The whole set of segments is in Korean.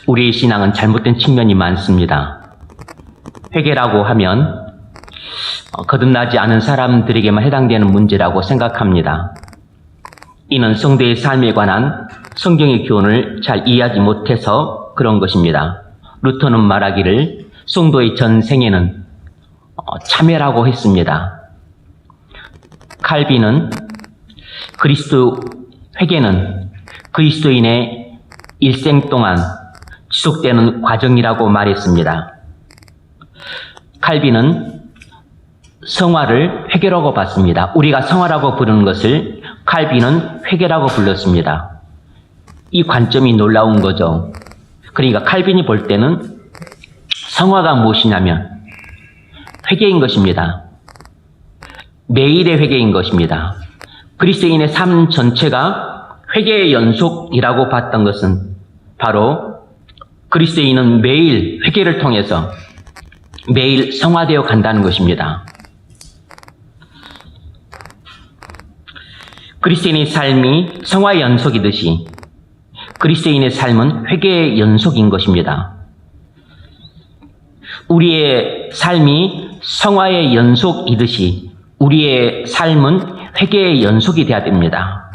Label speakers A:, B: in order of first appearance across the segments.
A: 우리의 신앙은 잘못된 측면이 많습니다. 회개라고 하면 거듭나지 않은 사람들에게만 해당되는 문제라고 생각합니다. 이는 성도의 삶에 관한 성경의 교훈을 잘 이해하지 못해서 그런 것입니다. 루터는 말하기를 성도의 전생에는 참회라고 했습니다. 칼빈은 회개는 그리스도인의 일생 동안 지속되는 과정이라고 말했습니다. 칼빈은 성화를 회개라고 봤습니다. 우리가 성화라고 부르는 것을 칼빈은 회개라고 불렀습니다. 이 관점이 놀라운 거죠. 그러니까 칼빈이 볼 때는 성화가 무엇이냐면 회개인 것입니다. 매일의 회개인 것입니다. 그리스도인의 삶 전체가 회개의 연속이라고 봤던 것은 바로 그리스도인은 매일 회개를 통해서 매일 성화되어 간다는 것입니다. 그리스도인의 삶이 성화의 연속이듯이 그리스도인의 삶은 회개의 연속인 것입니다. 우리의 삶이 성화의 연속이듯이 우리의 삶은 회개의 연속이 되어야 됩니다.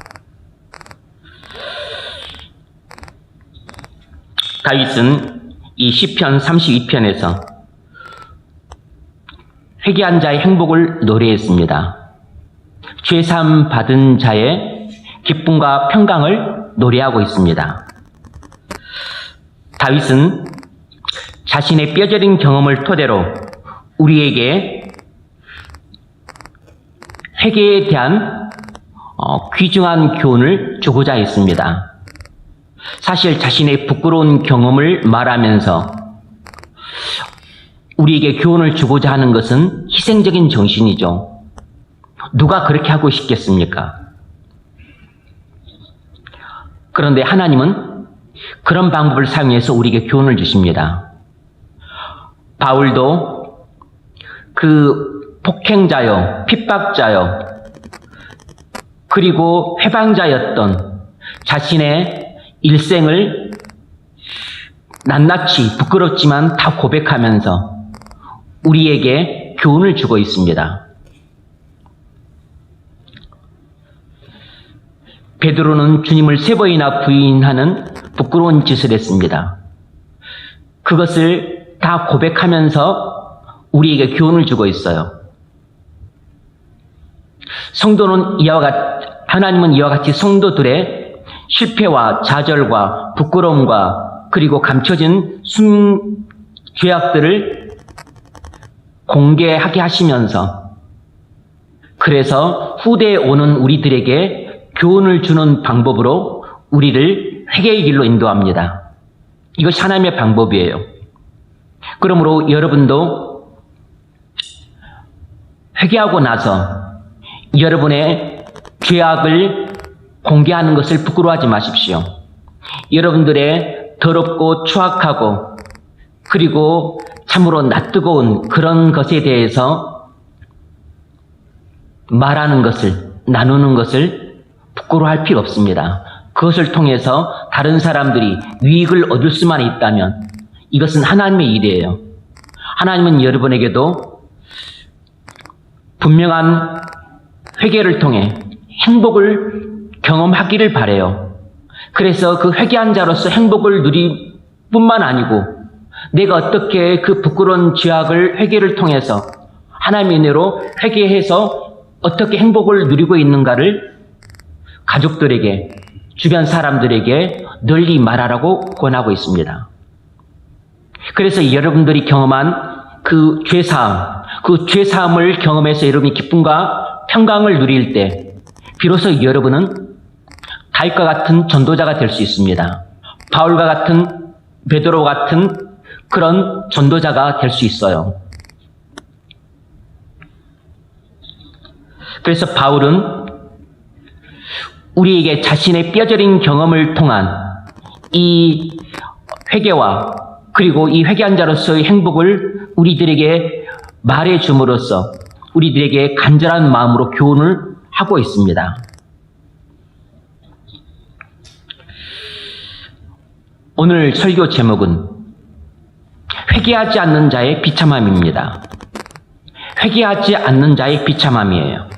A: 다윗은 이 시편 32편에서 회개한 자의 행복을 노래했습니다. 죄사함 받은 자의 기쁨과 평강을 노래하고 있습니다. 다윗은 자신의 뼈저린 경험을 토대로 우리에게 회개에 대한 귀중한 교훈을 주고자 했습니다. 사실 자신의 부끄러운 경험을 말하면서 우리에게 교훈을 주고자 하는 것은 희생적인 정신이죠. 누가 그렇게 하고 싶겠습니까? 그런데 하나님은 그런 방법을 사용해서 우리에게 교훈을 주십니다. 바울도 그 폭행자요, 핍박자요, 그리고 회방자였던 자신의 일생을 낱낱이 부끄럽지만 다 고백하면서 우리에게 교훈을 주고 있습니다. 베드로는 주님을 3번이나 부인하는 부끄러운 짓을 했습니다. 그것을 다 고백하면서 우리에게 교훈을 주고 있어요. 하나님은 이와 같이 성도들의 실패와 좌절과 부끄러움과 그리고 감춰진 죄악들을 공개하게 하시면서 그래서 후대에 오는 우리들에게 교훈을 주는 방법으로 우리를 회개의 길로 인도합니다. 이것이 하나님의 방법이에요. 그러므로 여러분도 회개하고 나서 여러분의 죄악을 공개하는 것을 부끄러워하지 마십시오. 여러분들의 더럽고 추악하고 그리고 참으로 낯뜨거운 그런 것에 대해서 말하는 것을, 나누는 것을 부끄러워할 필요 없습니다. 그것을 통해서 다른 사람들이 유익을 얻을 수만 있다면 이것은 하나님의 일이에요. 하나님은 여러분에게도 분명한 회개를 통해 행복을 경험하기를 바라요. 그래서 그 회개한 자로서 행복을 누릴 뿐만 아니고 내가 어떻게 그 부끄러운 죄악을 회개를 통해서 하나님의 은혜로 회개해서 어떻게 행복을 누리고 있는가를 가족들에게, 주변 사람들에게 널리 말하라고 권하고 있습니다. 그래서 여러분들이 경험한 그 죄사함을 경험해서 여러분이 기쁨과 평강을 누릴 때 비로소 여러분은 다윗과 같은 전도자가 될 수 있습니다. 바울과 같은, 베드로 같은 그런 전도자가 될 수 있어요. 그래서 바울은 우리에게 자신의 뼈저린 경험을 통한 이 회개와 그리고 이 회개한 자로서의 행복을 우리들에게 말해 줌으로써 우리들에게 간절한 마음으로 교훈을 하고 있습니다. 오늘 설교 제목은 회개하지 않는 자의 비참함입니다. 회개하지 않는 자의 비참함이에요.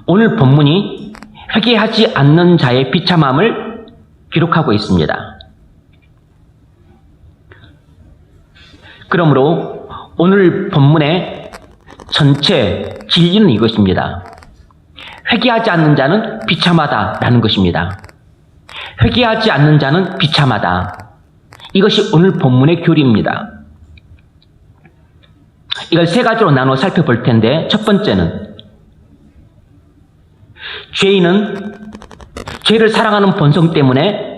A: 오늘 본문이 회개하지 않는 자의 비참함을 기록하고 있습니다. 그러므로 오늘 본문의 전체 진리는 이것입니다. 회개하지 않는 자는 비참하다라는 것입니다. 회개하지 않는 자는 비참하다. 이것이 오늘 본문의 교리입니다. 이걸 세 가지로 나눠 살펴볼 텐데, 첫 번째는 죄인은 죄를 사랑하는 본성 때문에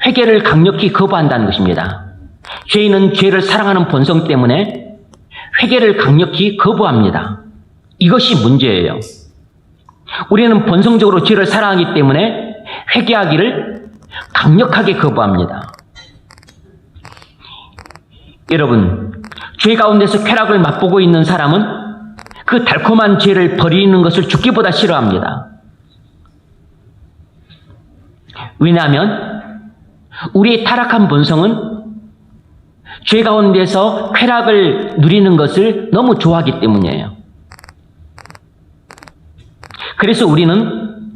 A: 회개를 강력히 거부한다는 것입니다. 죄인은 죄를 사랑하는 본성 때문에 회개를 강력히 거부합니다. 이것이 문제예요. 우리는 본성적으로 죄를 사랑하기 때문에 회개하기를 강력하게 거부합니다. 여러분, 죄 가운데서 쾌락을 맛보고 있는 사람은 그 달콤한 죄를 버리는 것을 죽기보다 싫어합니다. 왜냐하면 우리의 타락한 본성은 죄 가운데서 쾌락을 누리는 것을 너무 좋아하기 때문이에요. 그래서 우리는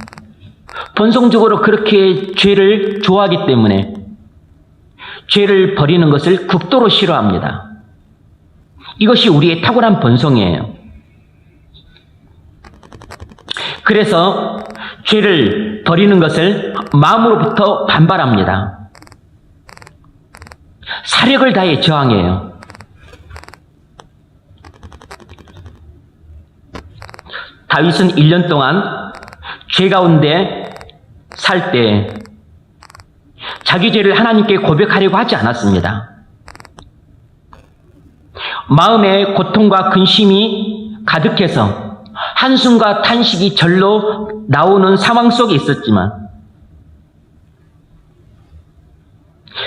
A: 본성적으로 그렇게 죄를 좋아하기 때문에 죄를 버리는 것을 극도로 싫어합니다. 이것이 우리의 탁월한 본성이에요. 그래서 죄를 버리는 것을 마음으로부터 반발합니다. 사력을 다해 저항해요. 다윗은 1년 동안 죄 가운데 살 때 자기 죄를 하나님께 고백하려고 하지 않았습니다. 마음에 고통과 근심이 가득해서 한숨과 탄식이 절로 나오는 상황 속에 있었지만,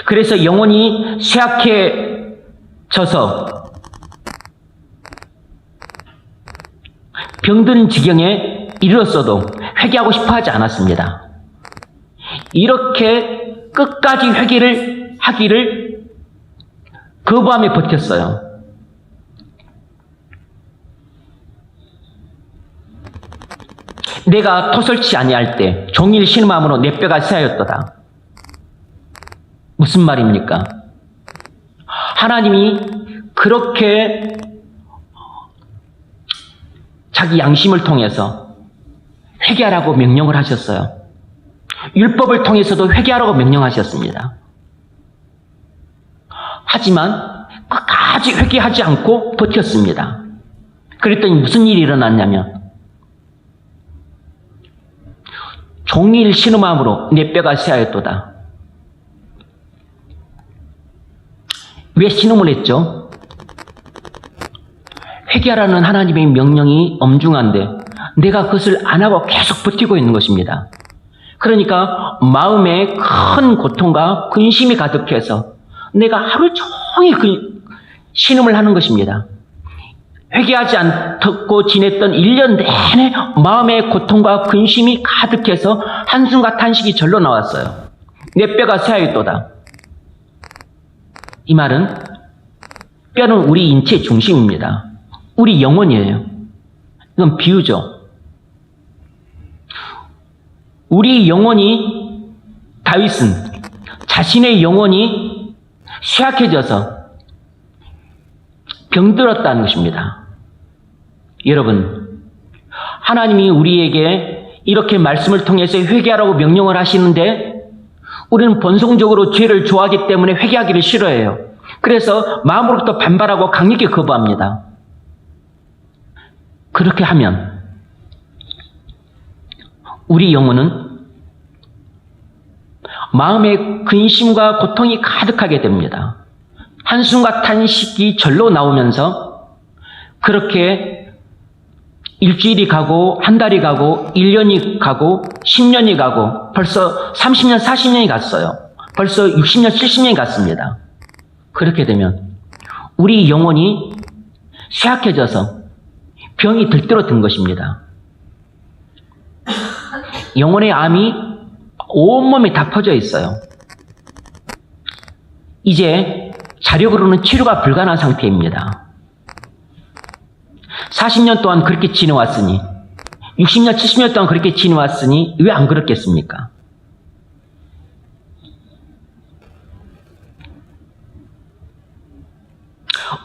A: 그래서 영혼이 쇠약해져서 병든 지경에 이르렀어도 회개하고 싶어 하지 않았습니다. 이렇게 끝까지 회개를 하기를 거부하며 버텼어요. 내가 토설치 아니할 때 종일 신음함으로 내 뼈가 쇠하였도다. 무슨 말입니까? 하나님이 그렇게 자기 양심을 통해서 회개하라고 명령을 하셨어요. 율법을 통해서도 회개하라고 명령하셨습니다. 하지만 끝까지 회개하지 않고 버텼습니다. 그랬더니 무슨 일이 일어났냐면, 종일 신음함으로 내 뼈가 쇠하였도다. 왜 신음을 했죠? 회개하라는 하나님의 명령이 엄중한데 내가 그것을 안 하고 계속 버티고 있는 것입니다. 그러니까 마음에 큰 고통과 근심이 가득해서 내가 하루 종일 신음을 하는 것입니다. 회개하지 않고 지냈던 1년 내내 마음의 고통과 근심이 가득해서 한숨과 탄식이 절로 나왔어요. 내 뼈가 쇠하였도다. 이 말은 뼈는 우리 인체 중심입니다. 우리 영혼이에요. 이건 비유죠. 우리 영혼이, 다윗은 자신의 영혼이 쇠약해져서 병들었다는 것입니다. 여러분, 하나님이 우리에게 이렇게 말씀을 통해서 회개하라고 명령을 하시는데 우리는 본성적으로 죄를 좋아하기 때문에 회개하기를 싫어해요. 그래서 마음으로부터 반발하고 강력히 거부합니다. 그렇게 하면 우리 영혼은 마음에 근심과 고통이 가득하게 됩니다. 한숨과 탄식이 절로 나오면서 그렇게 일주일이 가고 한 달이 가고 1년이 가고 10년이 가고 벌써 30년, 40년이 갔어요. 벌써 60년, 70년이 갔습니다. 그렇게 되면 우리 영혼이 쇠약해져서 병이 들들어 든 것입니다. 영혼의 암이 온몸에 다 퍼져 있어요. 이제 자력으로는 치료가 불가능한 상태입니다. 40년 동안 그렇게 지내왔으니, 60년, 70년 동안 그렇게 지내왔으니 왜 안 그렇겠습니까?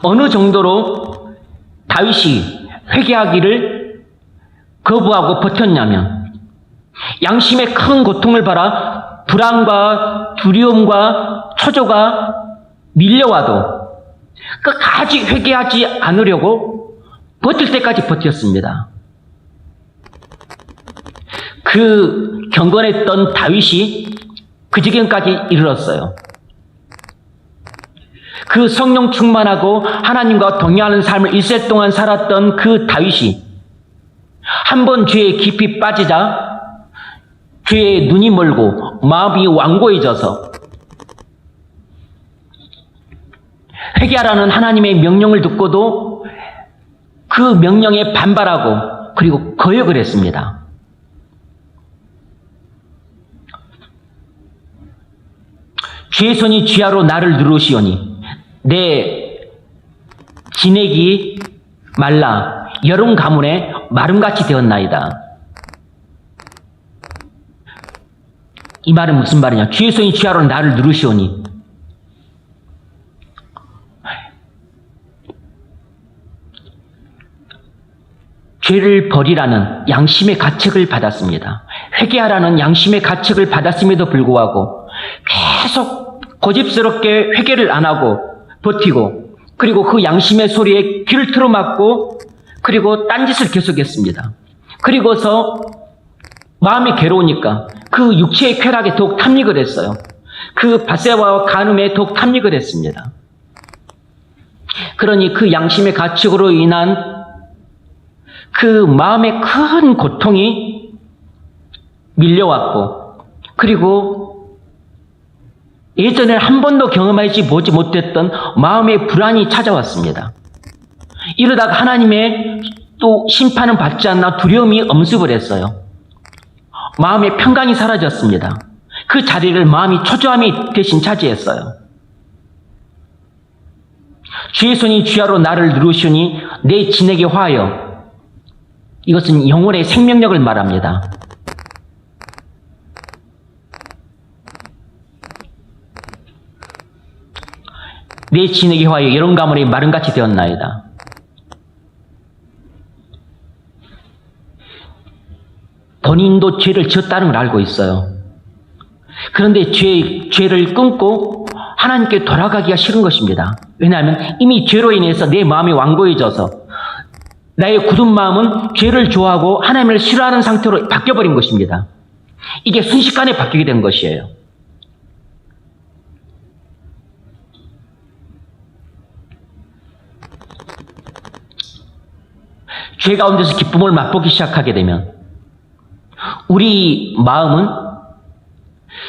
A: 어느 정도로 다윗이 회개하기를 거부하고 버텼냐면, 양심의 큰 고통을 받아 불안과 두려움과 초조가 밀려와도 끝까지 회개하지 않으려고 버틸 때까지 버텼습니다. 그 경건했던 다윗이 그 지경까지 이르렀어요. 그 성령 충만하고 하나님과 동행하는 삶을 일세 동안 살았던 그 다윗이 한 번 죄에 깊이 빠지자 죄에 눈이 멀고 마음이 완고해져서 회개하라는 하나님의 명령을 듣고도 그 명령에 반발하고 그리고 거역을 했습니다. 주의 손이 쥐하로 나를 누르시오니 내 진액이 말라 여름 가문에 마름같이 되었나이다. 이 말은 무슨 말이냐? 주의 손이 쥐하로 나를 누르시오니 죄를 버리라는 양심의 가책을 받았습니다. 회개하라는 양심의 가책을 받았음에도 불구하고 계속 고집스럽게 회개를 안 하고 버티고 그리고 그 양심의 소리에 귀를 틀어막고 그리고 딴짓을 계속했습니다. 그리고서 마음이 괴로우니까 그 육체의 쾌락에 더욱 탐닉을 했어요. 그 밧세바와 간음에 더욱 탐닉을 했습니다. 그러니 그 양심의 가책으로 인한 그 마음의 큰 고통이 밀려왔고 그리고 예전에 한 번도 경험하지 보지 못했던 마음의 불안이 찾아왔습니다. 이러다가 하나님의 또 심판은 받지 않나 두려움이 엄습을 했어요. 마음의 평강이 사라졌습니다. 그 자리를 마음이 초조함이 대신 차지했어요. 주의 손이 쥐하로 나를 누르시니 내 진에게 화하여. 이것은 영혼의 생명력을 말합니다. 내 진에게 화하여 여름 가문에 마름같이 되었나이다. 본인도 죄를 지었다는 걸 알고 있어요. 그런데 죄를 끊고 하나님께 돌아가기가 싫은 것입니다. 왜냐하면 이미 죄로 인해서 내 마음이 완고해져서 나의 굳은 마음은 죄를 좋아하고 하나님을 싫어하는 상태로 바뀌어버린 것입니다. 이게 순식간에 바뀌게 된 것이에요. 죄 가운데서 기쁨을 맛보기 시작하게 되면 우리 마음은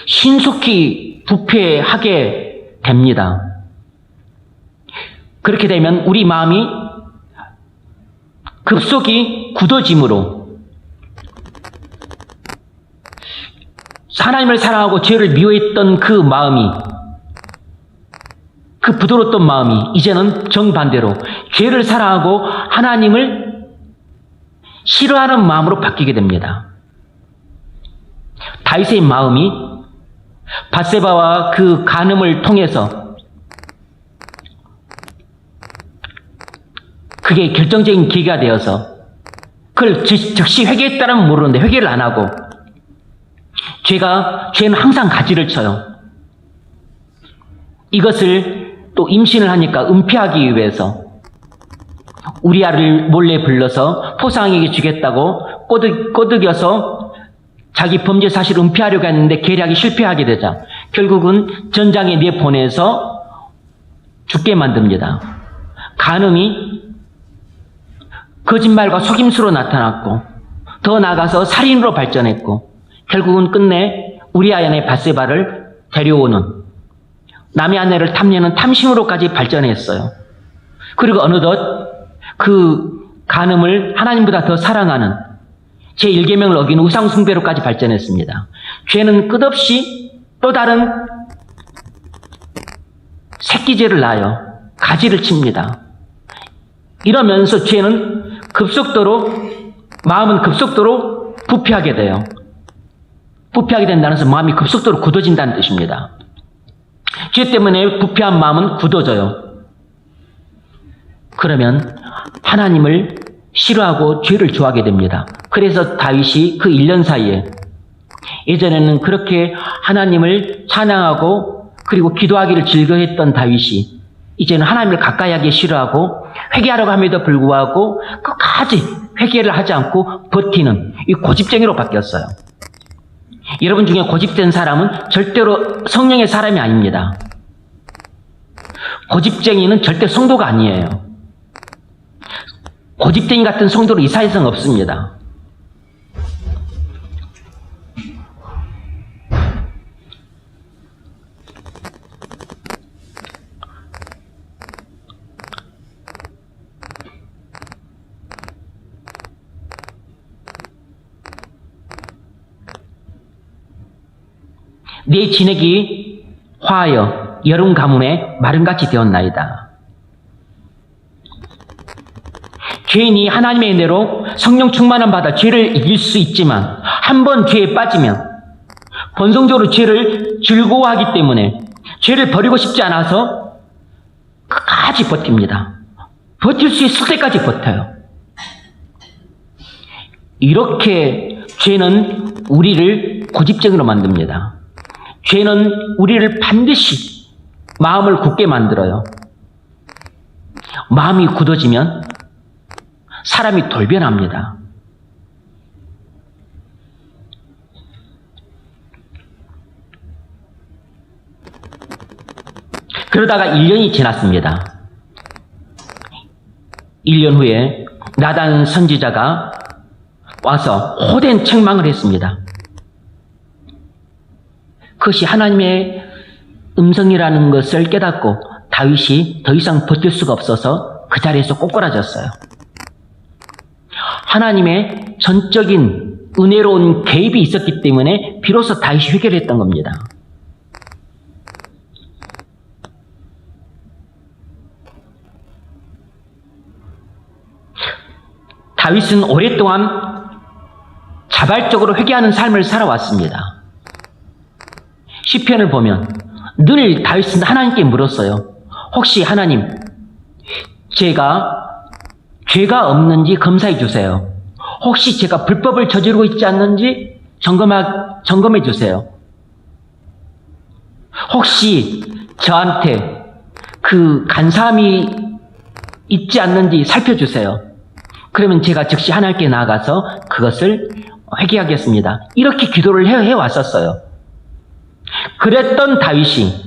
A: 신속히 부패하게 됩니다. 그렇게 되면 우리 마음이 급속히 굳어짐으로 하나님을 사랑하고 죄를 미워했던 그 마음이 그 부드러웠던 마음이 이제는 정반대로 죄를 사랑하고 하나님을 싫어하는 마음으로 바뀌게 됩니다. 다윗의 마음이 밧세바와 그 간음을 통해서 그게 결정적인 계기가 되어서 그걸 즉시 회개했다는 모르는데 회개를 안 하고 죄는 항상 가지를 쳐요. 이것을 또 임신을 하니까 은폐하기 위해서 우리아를 몰래 불러서 포상에게 주겠다고 꼬드겨서 자기 범죄 사실을 은폐하려고 했는데 계략이 실패하게 되자 결국은 전장에 내보내서 죽게 만듭니다. 간음이 거짓말과 속임수로 나타났고 더 나아가서 살인으로 발전했고 결국은 끝내 우리아 안에 밧세바를 데려오는 남의 아내를 탐내는 탐심으로까지 발전했어요. 그리고 어느덧 그 간음을 하나님보다 더 사랑하는 제1계명을 어긴 우상숭배로까지 발전했습니다. 죄는 끝없이 또 다른 새끼죄를 낳아요. 가지를 칩니다. 이러면서 죄는 마음은 급속도로 부패하게 돼요. 부패하게 된다는 것은 마음이 급속도로 굳어진다는 뜻입니다. 죄 때문에 부패한 마음은 굳어져요. 그러면 하나님을 싫어하고 죄를 좋아하게 됩니다. 그래서 다윗이 그 1년 사이에, 예전에는 그렇게 하나님을 찬양하고 그리고 기도하기를 즐겨했던 다윗이 이제는 하나님을 가까이 하기 싫어하고 회개하려고 함에도 불구하고 끝까지 회개를 하지 않고 버티는 이 고집쟁이로 바뀌었어요. 여러분 중에 고집된 사람은 절대로 성령의 사람이 아닙니다. 고집쟁이는 절대 성도가 아니에요. 고집쟁이 같은 성도로 이사회성 없습니다. 내 진액이 화하여 여름 가뭄에 마름같이 되었나이다. 죄인이 하나님의 은혜로 성령 충만함 받아 죄를 이길 수 있지만 한 번 죄에 빠지면 본성적으로 죄를 즐거워하기 때문에 죄를 버리고 싶지 않아서 끝까지 버팁니다. 버틸 수 있을 때까지 버텨요. 이렇게 죄는 우리를 고집쟁이로 만듭니다. 죄는 우리를 반드시 마음을 굳게 만들어요. 마음이 굳어지면 사람이 돌변합니다. 그러다가 1년이 지났습니다. 1년 후에 나단 선지자가 와서 호된 책망을 했습니다. 그것이 하나님의 음성이라는 것을 깨닫고 다윗이 더 이상 버틸 수가 없어서 그 자리에서 꼬꾸라졌어요. 하나님의 전적인 은혜로운 개입이 있었기 때문에 비로소 다윗이 회개를 했던 겁니다. 다윗은 오랫동안 자발적으로 회개하는 삶을 살아왔습니다. 시편을 보면 늘 다윗은 하나님께 물었어요. 혹시 하나님, 제가 죄가 없는지 검사해 주세요. 혹시 제가 불법을 저지르고 있지 않는지 점검해 주세요. 혹시 저한테 그 간사함이 있지 않는지 살펴주세요. 그러면 제가 즉시 하나님께 나아가서 그것을 회개하겠습니다. 이렇게 기도를 해왔었어요. 그랬던 다윗이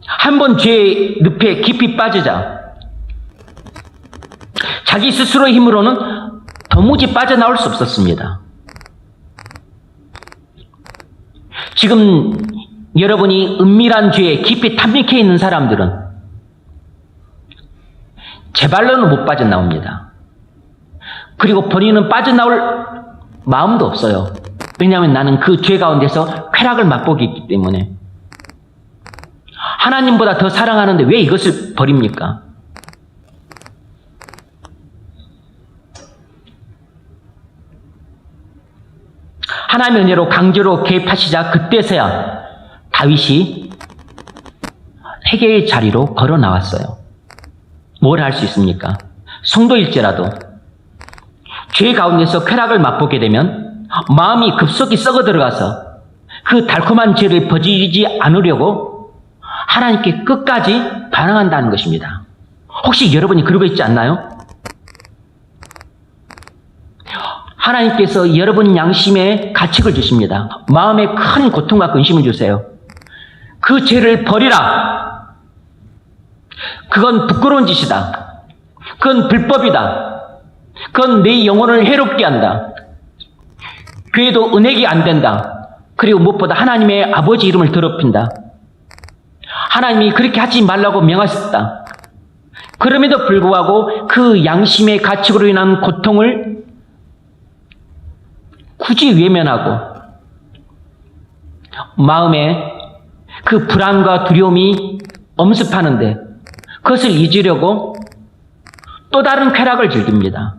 A: 한번 죄의 늪에 깊이 빠지자 자기 스스로의 힘으로는 도무지 빠져나올 수 없었습니다. 지금 여러분이 은밀한 죄에 깊이 탐닉해 있는 사람들은 제 발로는 못 빠져나옵니다. 그리고 본인은 빠져나올 마음도 없어요. 왜냐하면 나는 그 죄 가운데서 쾌락을 맛보기 있기 때문에. 하나님보다 더 사랑하는데 왜 이것을 버립니까? 하나님의 은혜로 강제로 개입하시자 그때서야 다윗이 회개의 자리로 걸어 나왔어요. 뭘 할 수 있습니까? 성도일지라도 죄 가운데서 쾌락을 맛보게 되면 마음이 급속히 썩어 들어가서 그 달콤한 죄를 버리지 않으려고 하나님께 끝까지 반항한다는 것입니다. 혹시 여러분이 그러고 있지 않나요? 하나님께서 여러분 양심에 가책을 주십니다. 마음에 큰 고통과 근심을 주세요. 그 죄를 버리라. 그건 부끄러운 짓이다. 그건 불법이다. 그건 내 영혼을 해롭게 한다. 교회도 은혜가 안 된다. 그리고 무엇보다 하나님의 아버지 이름을 더럽힌다. 하나님이 그렇게 하지 말라고 명하셨다. 그럼에도 불구하고 그 양심의 가책으로 인한 고통을 굳이 외면하고 마음에 그 불안과 두려움이 엄습하는데 그것을 잊으려고 또 다른 쾌락을 즐깁니다.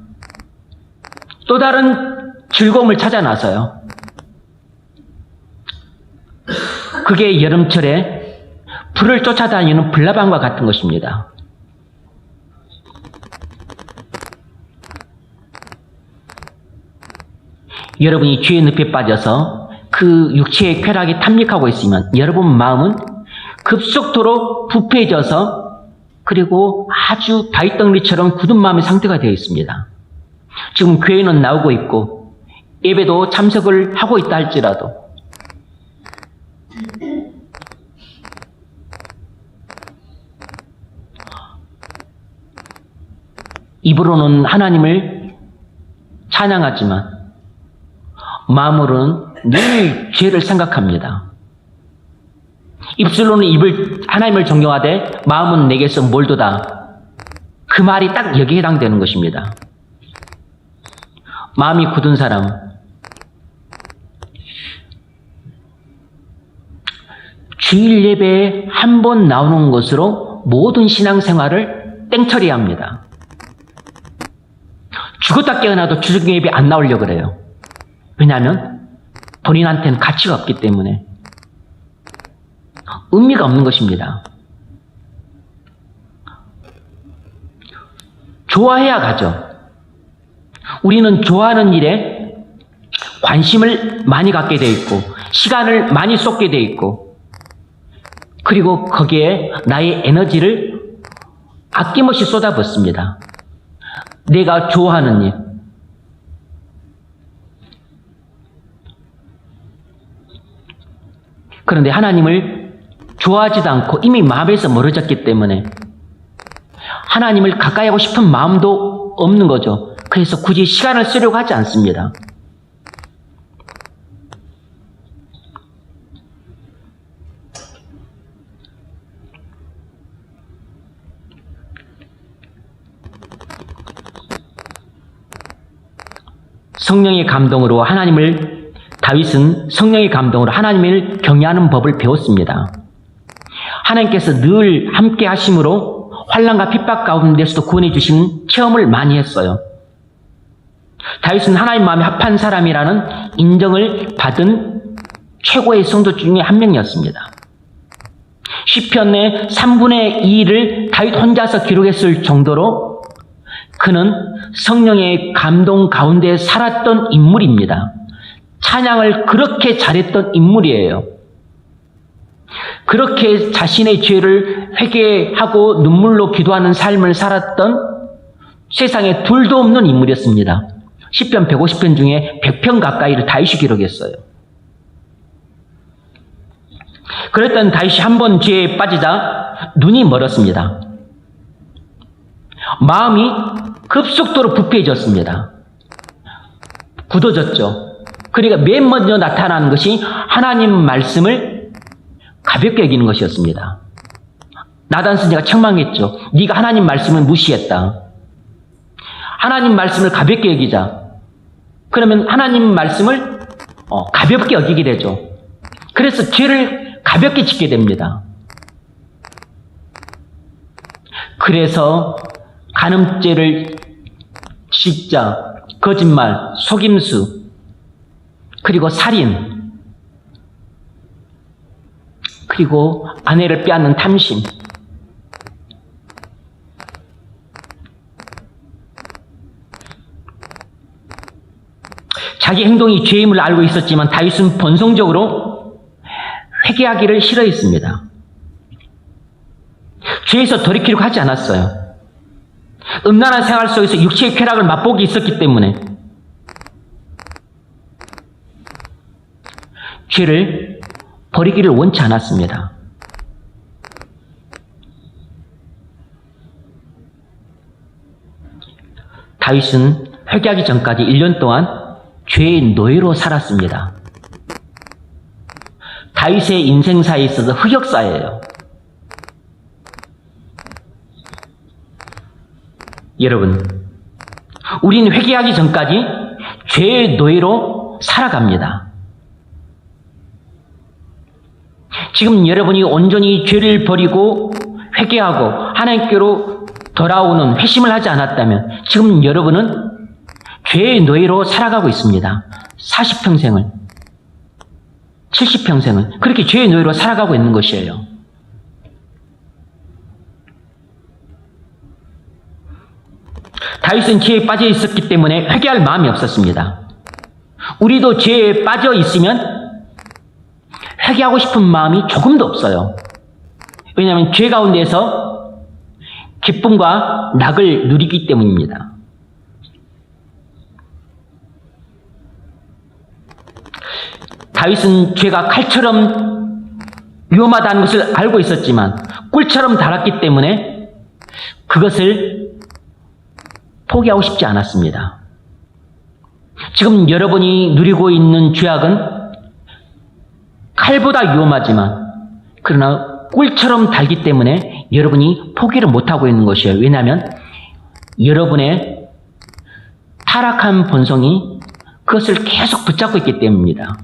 A: 또 다른 즐거움을 찾아 나서요. 그게 여름철에 불을 쫓아다니는 불나방과 같은 것입니다. 여러분이 죄의 늪에 빠져서 그 육체의 쾌락에 탐닉하고 있으면 여러분 마음은 급속도로 부패해져서 그리고 아주 바위덩어리처럼 굳은 마음의 상태가 되어 있습니다. 지금 교회는 나오고 있고 예배도 참석을 하고 있다 할지라도 입으로는 하나님을 찬양하지만 마음으로는 늘 죄를 생각합니다. 입술로는 하나님을 존경하되 마음은 내게서 멀도다. 그 말이 딱 여기에 해당되는 것입니다. 마음이 굳은 사람, 주일 예배에 한 번 나오는 것으로 모든 신앙생활을 땡처리합니다. 죽었다 깨어나도 주중 예배 안 나오려고 그래요. 왜냐하면 본인한테는 가치가 없기 때문에 의미가 없는 것입니다. 좋아해야 가죠. 우리는 좋아하는 일에 관심을 많이 갖게 돼 있고 시간을 많이 쏟게 돼 있고 그리고 거기에 나의 에너지를 아낌없이 쏟아붓습니다. 내가 좋아하는 일. 그런데 하나님을 좋아하지도 않고 이미 마음에서 멀어졌기 때문에 하나님을 가까이 하고 싶은 마음도 없는 거죠. 그래서 굳이 시간을 쓰려고 하지 않습니다. 성령의 감동으로 다윗은 성령의 감동으로 하나님을 경외하는 법을 배웠습니다. 하나님께서 늘 함께 하심으로 환난과 핍박 가운데서도 구원해 주신 체험을 많이 했어요. 다윗은 하나님 마음에 합한 사람이라는 인정을 받은 최고의 성도 중에 한 명이었습니다. 시편의 3분의 2를 다윗 혼자서 기록했을 정도로 그는 성령의 감동 가운데 살았던 인물입니다. 찬양을 그렇게 잘했던 인물이에요. 그렇게 자신의 죄를 회개하고 눈물로 기도하는 삶을 살았던 세상에 둘도 없는 인물이었습니다. 시편 150편 중에 100편 가까이를 다윗이 기록했어요. 그랬던 다윗이 한 번 죄에 빠지자 눈이 멀었습니다. 마음이 급속도로 부패해졌습니다. 굳어졌죠. 그러니까 맨 먼저 나타나는 것이 하나님 말씀을 가볍게 여기는 것이었습니다. 나단 선지자가 책망했죠. 네가 하나님 말씀을 무시했다. 하나님 말씀을 가볍게 여기자. 그러면 하나님 말씀을 가볍게 여기게 되죠. 그래서 죄를 가볍게 짓게 됩니다. 그래서 간음죄를 짓자, 거짓말, 속임수, 그리고 살인, 그리고 아내를 빼앗는 탐심, 자기 행동이 죄임을 알고 있었지만 다윗은 본성적으로 회개하기를 싫어했습니다. 죄에서 돌이키려고 하지 않았어요. 음란한 생활 속에서 육체의 쾌락을 맛보기 있었기 때문에 죄를 버리기를 원치 않았습니다. 다윗은 회개하기 전까지 1년 동안 죄의 노예로 살았습니다. 다윗의 인생사에 있어서 흑역사예요. 여러분, 우리는 회개하기 전까지 죄의 노예로 살아갑니다. 지금 여러분이 온전히 죄를 버리고 회개하고 하나님께로 돌아오는 회심을 하지 않았다면 지금 여러분은 죄의 노예로 살아가고 있습니다. 40평생을, 70평생을 그렇게 죄의 노예로 살아가고 있는 것이에요. 다윗은 죄에 빠져 있었기 때문에 회개할 마음이 없었습니다. 우리도 죄에 빠져 있으면 회개하고 싶은 마음이 조금도 없어요. 왜냐하면 죄 가운데서 기쁨과 낙을 누리기 때문입니다. 다윗은 죄가 칼처럼 위험하다는 것을 알고 있었지만 꿀처럼 달았기 때문에 그것을 포기하고 싶지 않았습니다. 지금 여러분이 누리고 있는 죄악은 칼보다 위험하지만 그러나 꿀처럼 달기 때문에 여러분이 포기를 못하고 있는 것이에요. 왜냐하면 여러분의 타락한 본성이 그것을 계속 붙잡고 있기 때문입니다.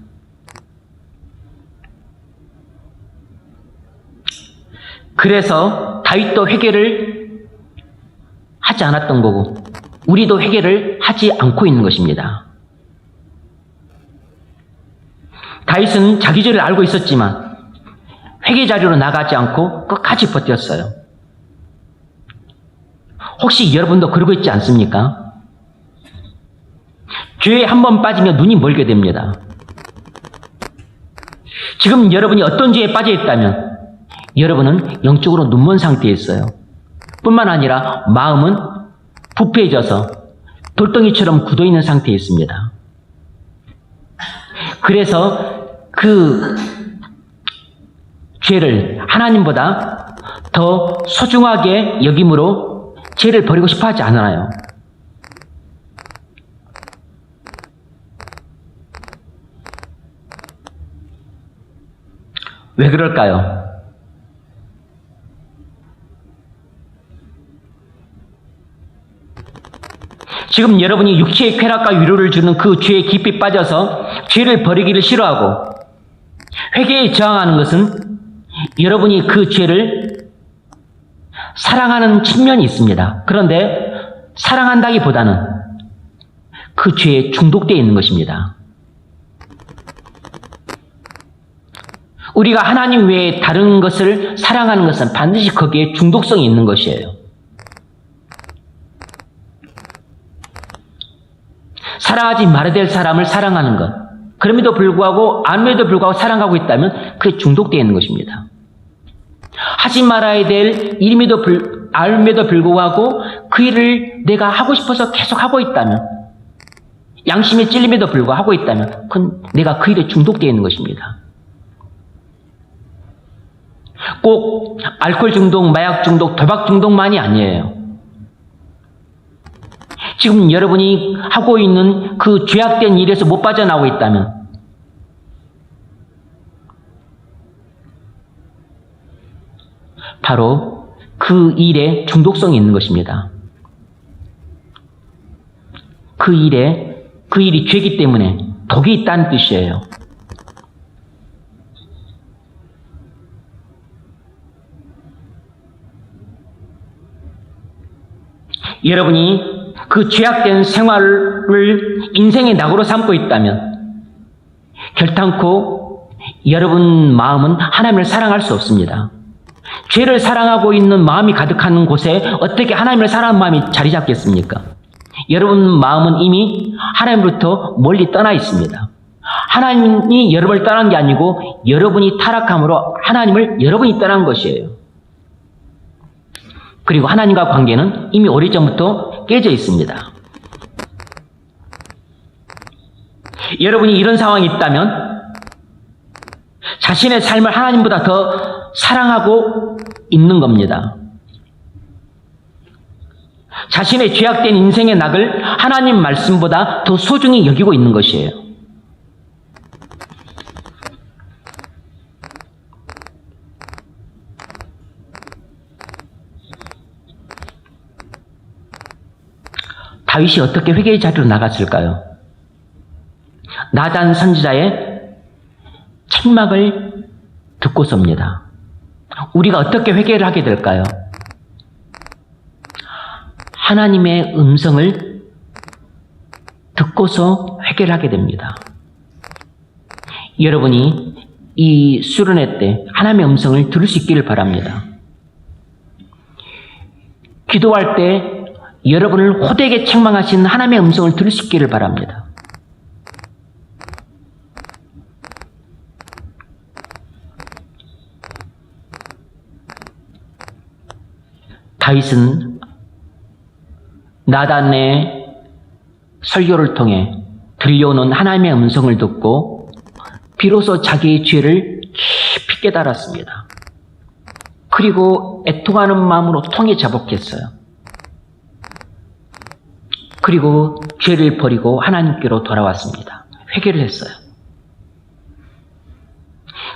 A: 그래서 다윗도 회개를 하지 않았던 거고 우리도 회개를 하지 않고 있는 것입니다. 다윗은 자기 죄를 알고 있었지만 회개 자리로 나가지 않고 끝까지 버텼어요. 혹시 여러분도 그러고 있지 않습니까? 죄에 한번 빠지면 눈이 멀게 됩니다. 지금 여러분이 어떤 죄에 빠져 있다면 여러분은 영적으로 눈먼 상태에 있어요. 뿐만 아니라 마음은 부패해져서 돌덩이처럼 굳어있는 상태에 있습니다. 그래서 그 죄를 하나님보다 더 소중하게 여김으로 죄를 버리고 싶어 하지 않아요. 왜 그럴까요? 지금 여러분이 육체의 쾌락과 위로를 주는 그 죄에 깊이 빠져서 죄를 버리기를 싫어하고 회개에 저항하는 것은 여러분이 그 죄를 사랑하는 측면이 있습니다. 그런데 사랑한다기보다는 그 죄에 중독되어 있는 것입니다. 우리가 하나님 외에 다른 것을 사랑하는 것은 반드시 거기에 중독성이 있는 것이에요. 사랑하지 말아야 될 사람을 사랑하는 것, 그럼에도 불구하고 암에도 불구하고 사랑하고 있다면 그게 중독되어 있는 것입니다. 하지 말아야 될 일임에도 알음에도 불구하고 그 일을 내가 하고 싶어서 계속 하고 있다면, 양심에 찔림에도 불구하고 하고 있다면 그건 내가 그 일에 중독되어 있는 것입니다. 꼭 알코올 중독, 마약 중독, 도박 중독만이 아니에요. 지금 여러분이 하고 있는 그 죄악된 일에서 못 빠져나오고 있다면 바로 그 일에 중독성이 있는 것입니다. 그 일이 죄이기 때문에 독이 있다는 뜻이에요. 여러분이 그 죄악된 생활을 인생의 낙으로 삼고 있다면 결단코 여러분 마음은 하나님을 사랑할 수 없습니다. 죄를 사랑하고 있는 마음이 가득한 곳에 어떻게 하나님을 사랑하는 마음이 자리 잡겠습니까? 여러분 마음은 이미 하나님으로부터 멀리 떠나 있습니다. 하나님이 여러분을 떠난 게 아니고 여러분이 타락함으로 하나님을 여러분이 떠난 것이에요. 그리고 하나님과 관계는 이미 오래전부터 깨져 있습니다. 여러분이 이런 상황이 있다면 자신의 삶을 하나님보다 더 사랑하고 있는 겁니다. 자신의 죄악된 인생의 낙을 하나님 말씀보다 더 소중히 여기고 있는 것이에요. 다윗이 어떻게 회개의 자리로 나갔을까요? 나단 선지자의 책망을 듣고서입니다. 우리가 어떻게 회개를 하게 될까요? 하나님의 음성을 듣고서 회개를 하게 됩니다. 여러분이 이 수련회 때 하나님의 음성을 들을 수 있기를 바랍니다. 기도할 때 여러분을 호되게 책망하신 하나님의 음성을 들을 수 있기를 바랍니다. 다윗은 나단의 설교를 통해 들려오는 하나님의 음성을 듣고 비로소 자기의 죄를 깊이 깨달았습니다. 그리고 애통하는 마음으로 통에 자복했어요. 그리고 죄를 버리고 하나님께로 돌아왔습니다. 회개를 했어요.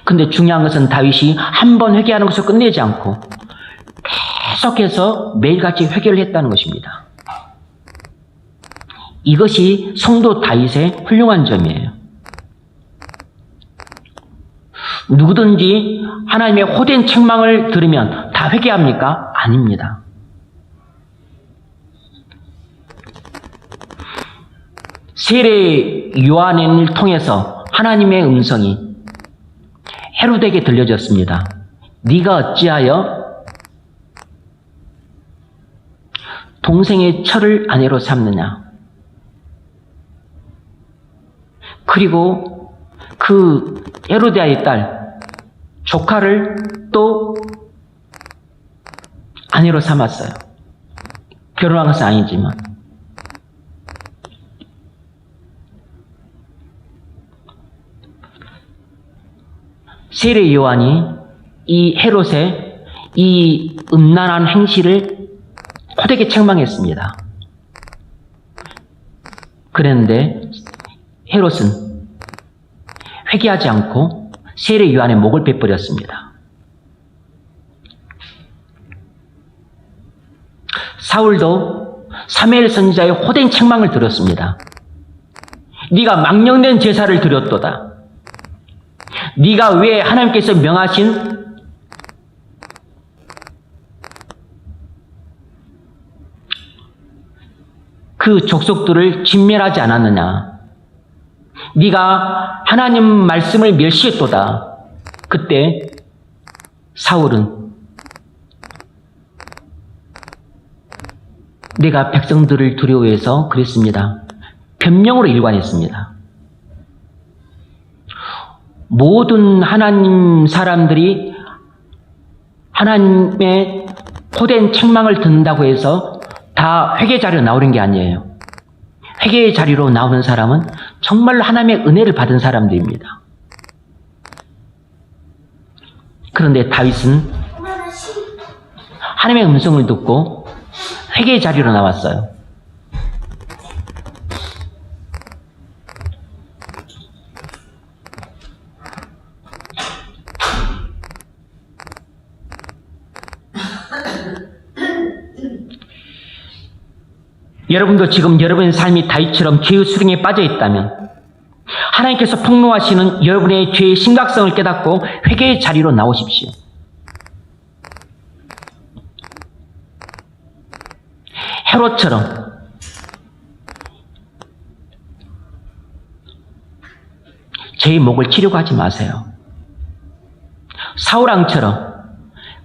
A: 근데 중요한 것은 다윗이 한 번 회개하는 것을 끝내지 않고 계속해서 매일같이 회개를 했다는 것입니다. 이것이 성도 다윗의 훌륭한 점이에요. 누구든지 하나님의 호된 책망을 들으면 다 회개합니까? 아닙니다. 세례 요한을 통해서 하나님의 음성이 헤롯에게 들려졌습니다. 네가 어찌하여 동생의 처를 아내로 삼느냐? 그리고 그 헤로디아의 딸 조카를 또 아내로 삼았어요. 결혼한 것은 아니지만. 세례 요한이 이 헤롯의 이 음란한 행실을 호되게 책망했습니다. 그랬는데 헤롯은 회개하지 않고 세례 요한의 목을 베버렸습니다. 사울도 사무엘 선지자의 호된 책망을 들었습니다. 네가 망령된 제사를 드렸도다. 네가 왜 하나님께서 명하신 그 족속들을 진멸하지 않았느냐? 네가 하나님 말씀을 멸시했도다. 그때 사울은 내가 백성들을 두려워해서 그랬습니다. 변명으로 일관했습니다. 모든 하나님 사람들이 하나님의 호된 책망을 듣는다고 해서 다 회개 자리로 나오는 게 아니에요. 회개의 자리로 나오는 사람은 정말로 하나님의 은혜를 받은 사람들입니다. 그런데 다윗은 하나님의 음성을 듣고 회개의 자리로 나왔어요. 여러분도 지금 여러분의 삶이 다윗처럼 죄의 수렁에 빠져 있다면 하나님께서 폭로하시는 여러분의 죄의 심각성을 깨닫고 회개의 자리로 나오십시오. 헤롯처럼 죄의 목을 치려고 하지 마세요. 사울왕처럼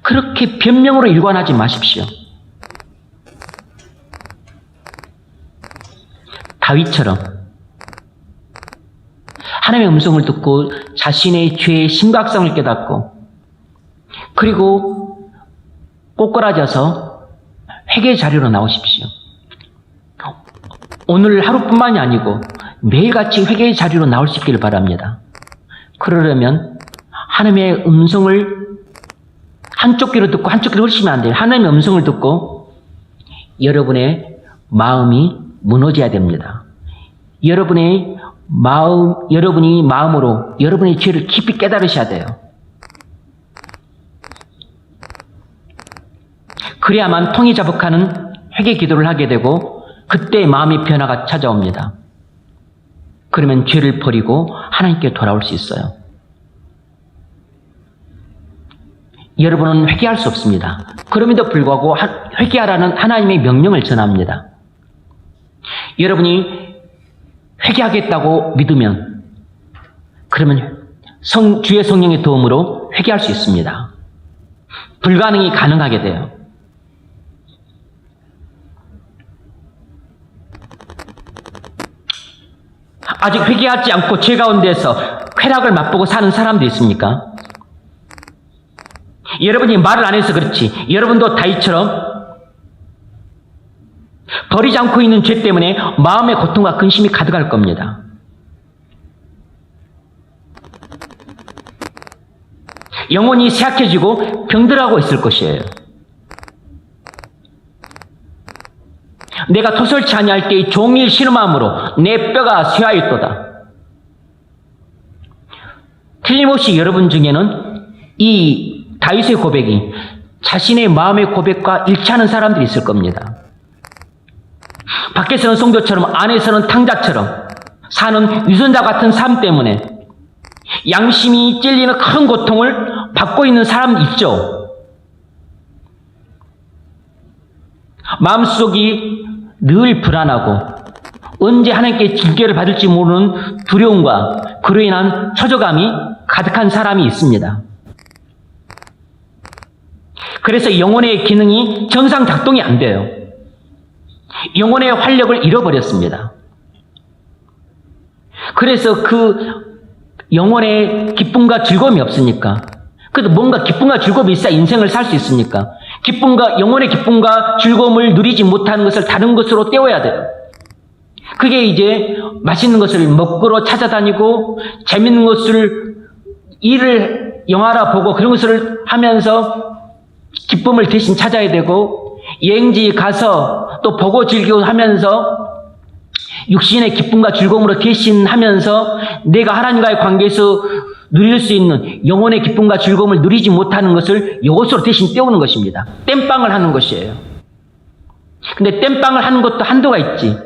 A: 그렇게 변명으로 일관하지 마십시오. 다윗처럼 하나님의 음성을 듣고 자신의 죄의 심각성을 깨닫고 그리고 꼬꾸라져서 회개의 자리로 나오십시오. 오늘 하루뿐만이 아니고 매일같이 회개의 자리로 나올 수 있기를 바랍니다. 그러려면 하나님의 음성을 한쪽 귀로 듣고 한쪽 귀로 흐리시면 안 돼요. 하나님의 음성을 듣고 여러분의 마음이 무너져야 됩니다. 여러분이 마음으로 여러분의 죄를 깊이 깨달으셔야 돼요. 그래야만 통이 자복하는 회개 기도를 하게 되고 그때 마음의 변화가 찾아옵니다. 그러면 죄를 버리고 하나님께 돌아올 수 있어요. 여러분은 회개할 수 없습니다. 그럼에도 불구하고 회개하라는 하나님의 명령을 전합니다. 여러분이 회개하겠다고 믿으면 그러면 주의 성령의 도움으로 회개할 수 있습니다. 불가능이 가능하게 돼요. 아직 회개하지 않고 죄 가운데서 쾌락을 맛보고 사는 사람도 있습니까? 여러분이 말을 안 해서 그렇지 여러분도 다윗처럼 버리지 않고 있는 죄 때문에 마음의 고통과 근심이 가득할 겁니다. 영혼이 쇠약해지고 병들어가고 있을 것이에요. 내가 토설치 아니할 때의 종일 신음함으로 내 뼈가 쇠하였도다. 틀림없이 여러분 중에는 이 다윗의 고백이 자신의 마음의 고백과 일치하는 사람들이 있을 겁니다. 밖에서는 성도처럼 안에서는 탕자처럼 사는 유선자 같은 삶 때문에 양심이 찔리는 큰 고통을 받고 있는 사람 있죠. 마음속이 늘 불안하고 언제 하나님께 징계를 받을지 모르는 두려움과 그로 인한 초조감이 가득한 사람이 있습니다. 그래서 영혼의 기능이 정상 작동이 안 돼요. 영혼의 활력을 잃어버렸습니다. 그래서 그 영혼의 기쁨과 즐거움이 없으니까, 그래도 뭔가 기쁨과 즐거움이 있어야 인생을 살 수 있으니까 영혼의 기쁨과 즐거움을 누리지 못하는 것을 다른 것으로 때워야 돼요. 그게 이제 맛있는 것을 먹으러 찾아다니고 재밌는 것을 영화나 보고 그런 것을 하면서 기쁨을 대신 찾아야 되고, 여행지 가서 또 보고 즐기고 하면서 육신의 기쁨과 즐거움으로 대신하면서 내가 하나님과의 관계에서 누릴 수 있는 영혼의 기쁨과 즐거움을 누리지 못하는 것을 이것으로 대신 때우는 것입니다. 땜빵을 하는 것이에요. 근데 땜빵을 하는 것도 한도가 있지.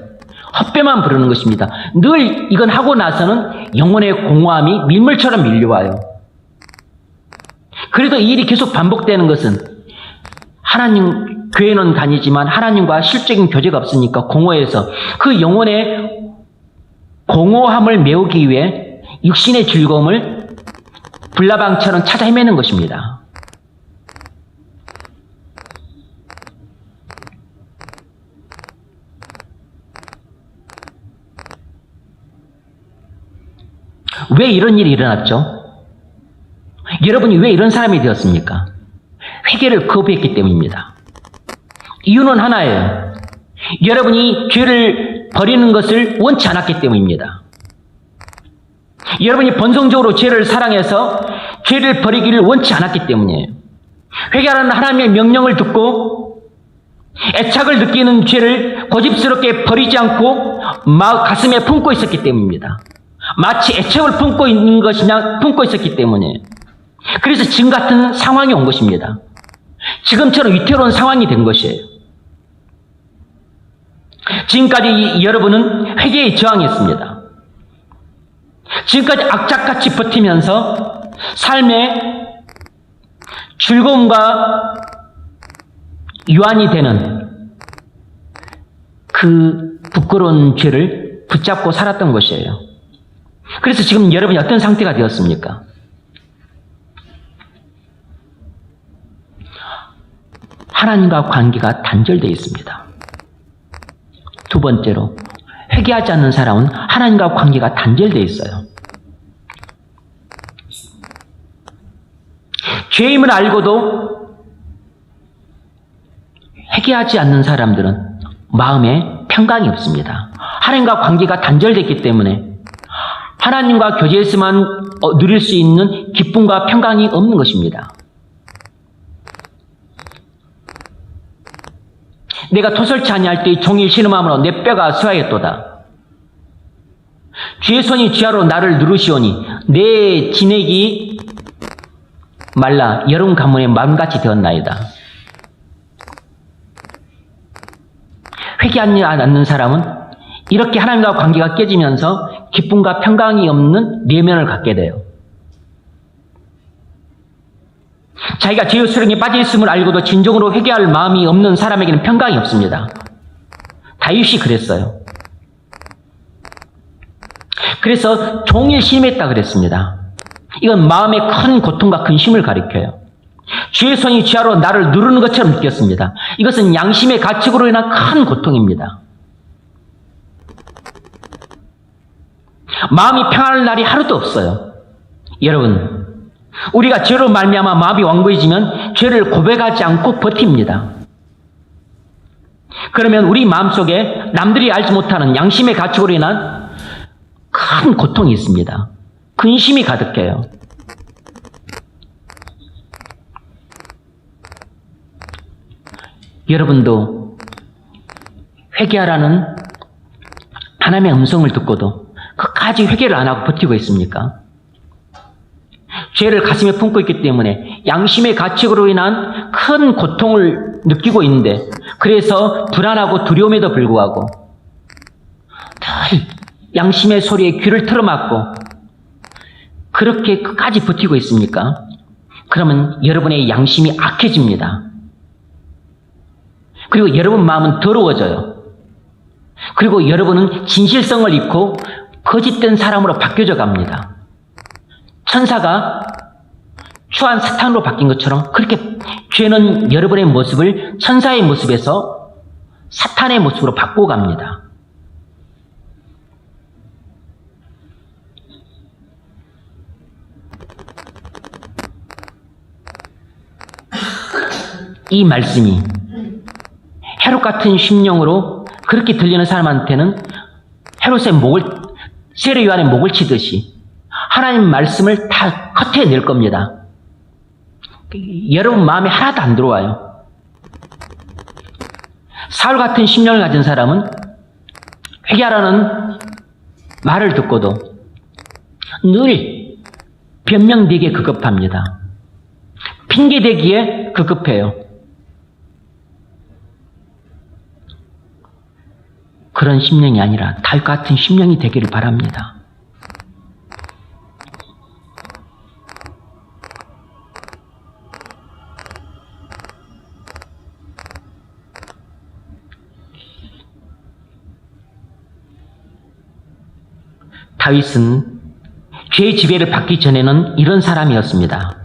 A: 헛배만 부르는 것입니다. 늘 이건 하고 나서는 영혼의 공허함이 밀물처럼 밀려와요. 그래도 이 일이 계속 반복되는 것은 하나님 교회는 다니지만 하나님과 실적인 교제가 없으니까 공허해서 그 영혼의 공허함을 메우기 위해 육신의 즐거움을 불나방처럼 찾아 헤매는 것입니다. 왜 이런 일이 일어났죠? 여러분이 왜 이런 사람이 되었습니까? 회개를 거부했기 때문입니다. 이유는 하나예요. 여러분이 죄를 버리는 것을 원치 않았기 때문입니다. 여러분이 본성적으로 죄를 사랑해서 죄를 버리기를 원치 않았기 때문이에요. 회개하라는 하나님의 명령을 듣고 애착을 느끼는 죄를 고집스럽게 버리지 않고 가슴에 품고 있었기 때문입니다. 마치 애착을 품고 있는 것이냐 품고 있었기 때문이에요. 그래서 지금 같은 상황이 온 것입니다. 지금처럼 위태로운 상황이 된 것이에요. 지금까지 여러분은 회개에 저항했습니다. 지금까지 악착같이 버티면서 삶의 즐거움과 유한이 되는 그 부끄러운 죄를 붙잡고 살았던 것이에요. 그래서 지금 여러분이 어떤 상태가 되었습니까? 하나님과 관계가 단절되어 있습니다. 두 번째로, 회개하지 않는 사람은 하나님과 관계가 단절되어 있어요. 죄임을 알고도 회개하지 않는 사람들은 마음에 평강이 없습니다. 하나님과 관계가 단절됐기 때문에 하나님과 교제에서만 누릴 수 있는 기쁨과 평강이 없는 것입니다. 내가 토설치 아니할 때의 종일 신음함으로 내 뼈가 쇠하였도다. 주의 손이 주야로 나를 누르시오니 내 진액이 말라 여름 가뭄에 마음같이 되었나이다. 회개하지 않는 사람은 이렇게 하나님과 관계가 깨지면서 기쁨과 평강이 없는 내면을 갖게 돼요. 자기가 죄의 수렁에 빠져 있음을 알고도 진정으로 회개할 마음이 없는 사람에게는 평강이 없습니다. 다윗이 그랬어요. 그래서 종일 심했다 그랬습니다. 이건 마음의 큰 고통과 근심을 가리켜요. 주의 손이 쥐하로 나를 누르는 것처럼 느꼈습니다. 이것은 양심의 가책으로 인한 큰 고통입니다. 마음이 평안할 날이 하루도 없어요. 여러분, 우리가 죄로 말미암아 마음이 완고해지면 죄를 고백하지 않고 버팁니다. 그러면 우리 마음속에 남들이 알지 못하는 양심의 가책으로 인한 큰 고통이 있습니다. 근심이 가득해요. 여러분도 회개하라는 하나님의 음성을 듣고도 끝까지 회개를 안 하고 버티고 있습니까? 죄를 가슴에 품고 있기 때문에 양심의 가책으로 인한 큰 고통을 느끼고 있는데, 그래서 불안하고 두려움에도 불구하고 늘 양심의 소리에 귀를 틀어막고 그렇게 끝까지 버티고 있습니까? 그러면 여러분의 양심이 악해집니다. 그리고 여러분 마음은 더러워져요. 그리고 여러분은 진실성을 잃고 거짓된 사람으로 바뀌어져 갑니다. 천사가 추한 사탄으로 바뀐 것처럼 그렇게 죄는 여러분의 모습을 천사의 모습에서 사탄의 모습으로 바꾸어 갑니다. 이 말씀이 헤롯 같은 심령으로 그렇게 들리는 사람한테는 헤롯의 세례 요한의 목을 치듯이 하나님 말씀을 다 컷해낼 겁니다. 여러분 마음에 하나도 안 들어와요. 사울 같은 심령을 가진 사람은 회개하라는 말을 듣고도 늘 변명되기에 급급합니다. 핑계대기에 급급해요. 그런 심령이 아니라 다윗 같은 심령이 되기를 바랍니다. 다윗은 죄의 지배를 받기 전에는 이런 사람이었습니다.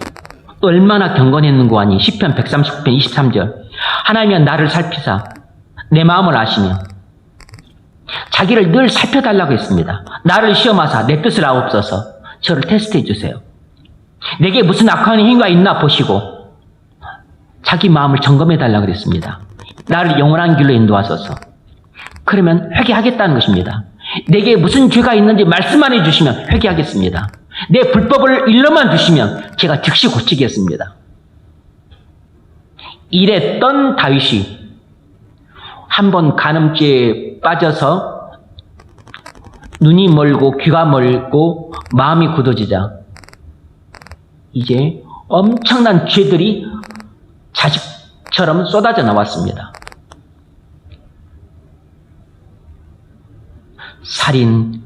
A: 얼마나 경건했는고 하니 시편 139편 23절 하나님은 나를 살피사 내 마음을 아시며 자기를 늘 살펴달라고 했습니다. 나를 시험하사 내 뜻을 아옵소서. 저를 테스트해 주세요. 내게 무슨 악한 행위가 있나 보시고 자기 마음을 점검해 달라고 그랬습니다. 나를 영원한 길로 인도하소서. 그러면 회개하겠다는 것입니다. 내게 무슨 죄가 있는지 말씀만 해주시면 회개하겠습니다. 내 불법을 일러만 주시면 제가 즉시 고치겠습니다. 이랬던 다윗이 한번 간음죄에 빠져서 눈이 멀고 귀가 멀고 마음이 굳어지자 이제 엄청난 죄들이 자식처럼 쏟아져 나왔습니다. 살인,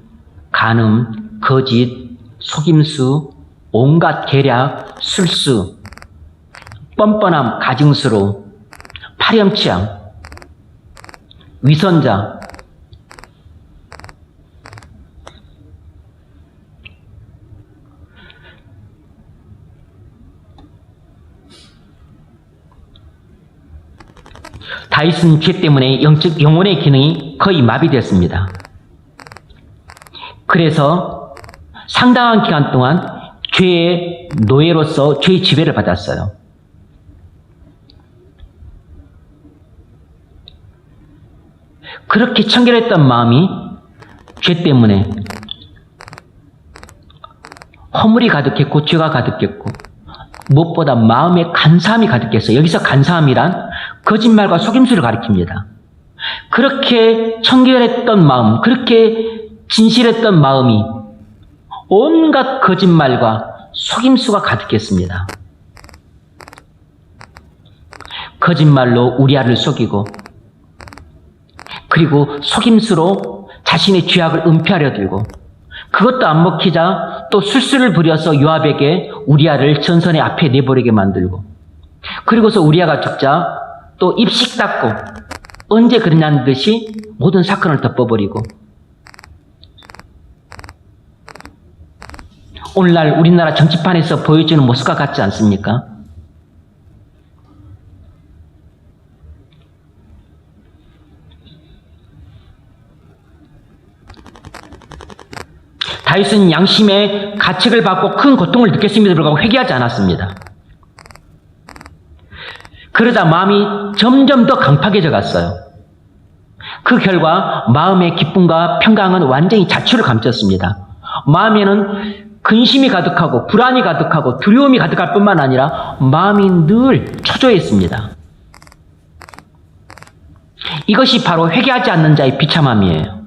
A: 간음, 거짓, 속임수, 온갖 계략, 술수, 뻔뻔함, 가증스러움, 파렴치함, 위선자, 다윗은 죄 때문에 영혼의 기능이 거의 마비됐습니다. 그래서 상당한 기간 동안 죄의 노예로서 죄의 지배를 받았어요. 그렇게 청결했던 마음이 죄 때문에 허물이 가득했고 죄가 가득했고 무엇보다 마음에 간사함이 가득했어요. 여기서 간사함이란 거짓말과 속임수를 가리킵니다. 그렇게 청결했던 마음, 그렇게 진실했던 마음이 온갖 거짓말과 속임수가 가득했습니다. 거짓말로 우리아를 속이고 그리고 속임수로 자신의 죄악을 은폐하려 들고 그것도 안 먹히자 또 술수를 부려서 요압에게 우리아를 전선의 앞에 내버리게 만들고, 그리고서 우리아가 죽자 또 입식 닫고 언제 그러냐는 듯이 모든 사건을 덮어버리고, 오늘날 우리나라 정치판에서 보여주는 모습과 같지 않습니까? 다윗은 양심의 가책을 받고 큰 고통을 느꼈음에도 불구하고 회개하지 않았습니다. 그러다 마음이 점점 더 강팍해져 갔어요. 그 결과 마음의 기쁨과 평강은 완전히 자취를 감췄습니다. 마음에는 근심이 가득하고 불안이 가득하고 두려움이 가득할 뿐만 아니라 마음이 늘 초조했습니다. 이것이 바로 회개하지 않는 자의 비참함이에요.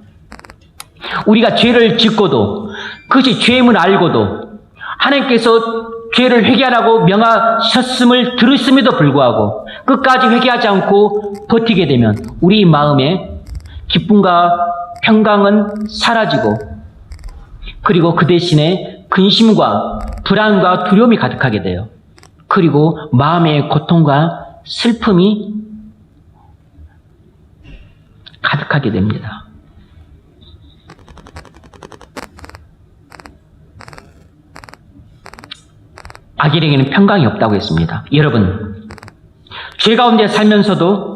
A: 우리가 죄를 짓고도, 그것이 죄임을 알고도 하나님께서 죄를 회개하라고 명하셨음을 들었음에도 불구하고 끝까지 회개하지 않고 버티게 되면 우리 마음에 기쁨과 평강은 사라지고, 그리고 그 대신에 근심과 불안과 두려움이 가득하게 돼요. 그리고 마음의 고통과 슬픔이 가득하게 됩니다. 악인에게는 평강이 없다고 했습니다. 여러분, 죄 가운데 살면서도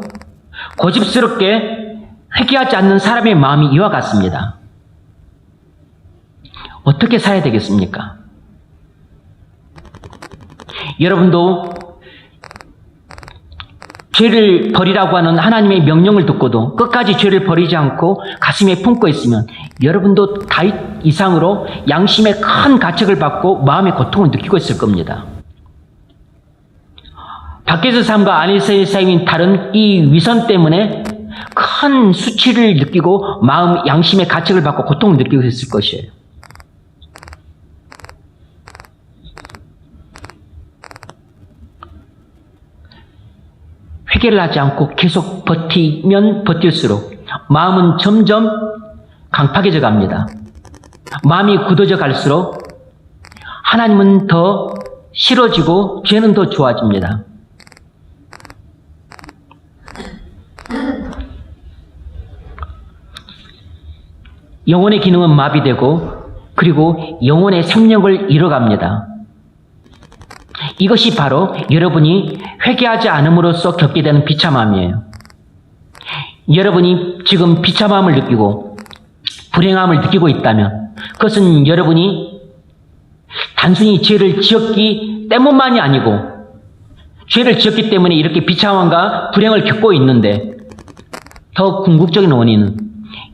A: 고집스럽게 회개하지 않는 사람의 마음이 이와 같습니다. 어떻게 살아야 되겠습니까? 여러분도 죄를 버리라고 하는 하나님의 명령을 듣고도 끝까지 죄를 버리지 않고 가슴에 품고 있으면 여러분도 다윗 이상으로 양심의 큰 가책을 받고 마음의 고통을 느끼고 있을 겁니다. 밖에서 삶과 안에서의 삶인 다른 이 위선 때문에 큰 수치를 느끼고 마음, 양심의 가책을 받고 고통을 느끼고 있을 것이에요. 회개를 하지 않고 계속 버티면 버틸수록 마음은 점점 강팍해져 갑니다. 마음이 굳어져 갈수록 하나님은 더 싫어지고 죄는 더 좋아집니다. 영혼의 기능은 마비되고, 그리고 영혼의 생명을 잃어갑니다. 이것이 바로 여러분이 회개하지 않음으로써 겪게 되는 비참함이에요. 여러분이 지금 비참함을 느끼고 불행함을 느끼고 있다면 그것은 여러분이 단순히 죄를 지었기 때문만이 아니고, 죄를 지었기 때문에 이렇게 비참함과 불행을 겪고 있는데, 더 궁극적인 원인은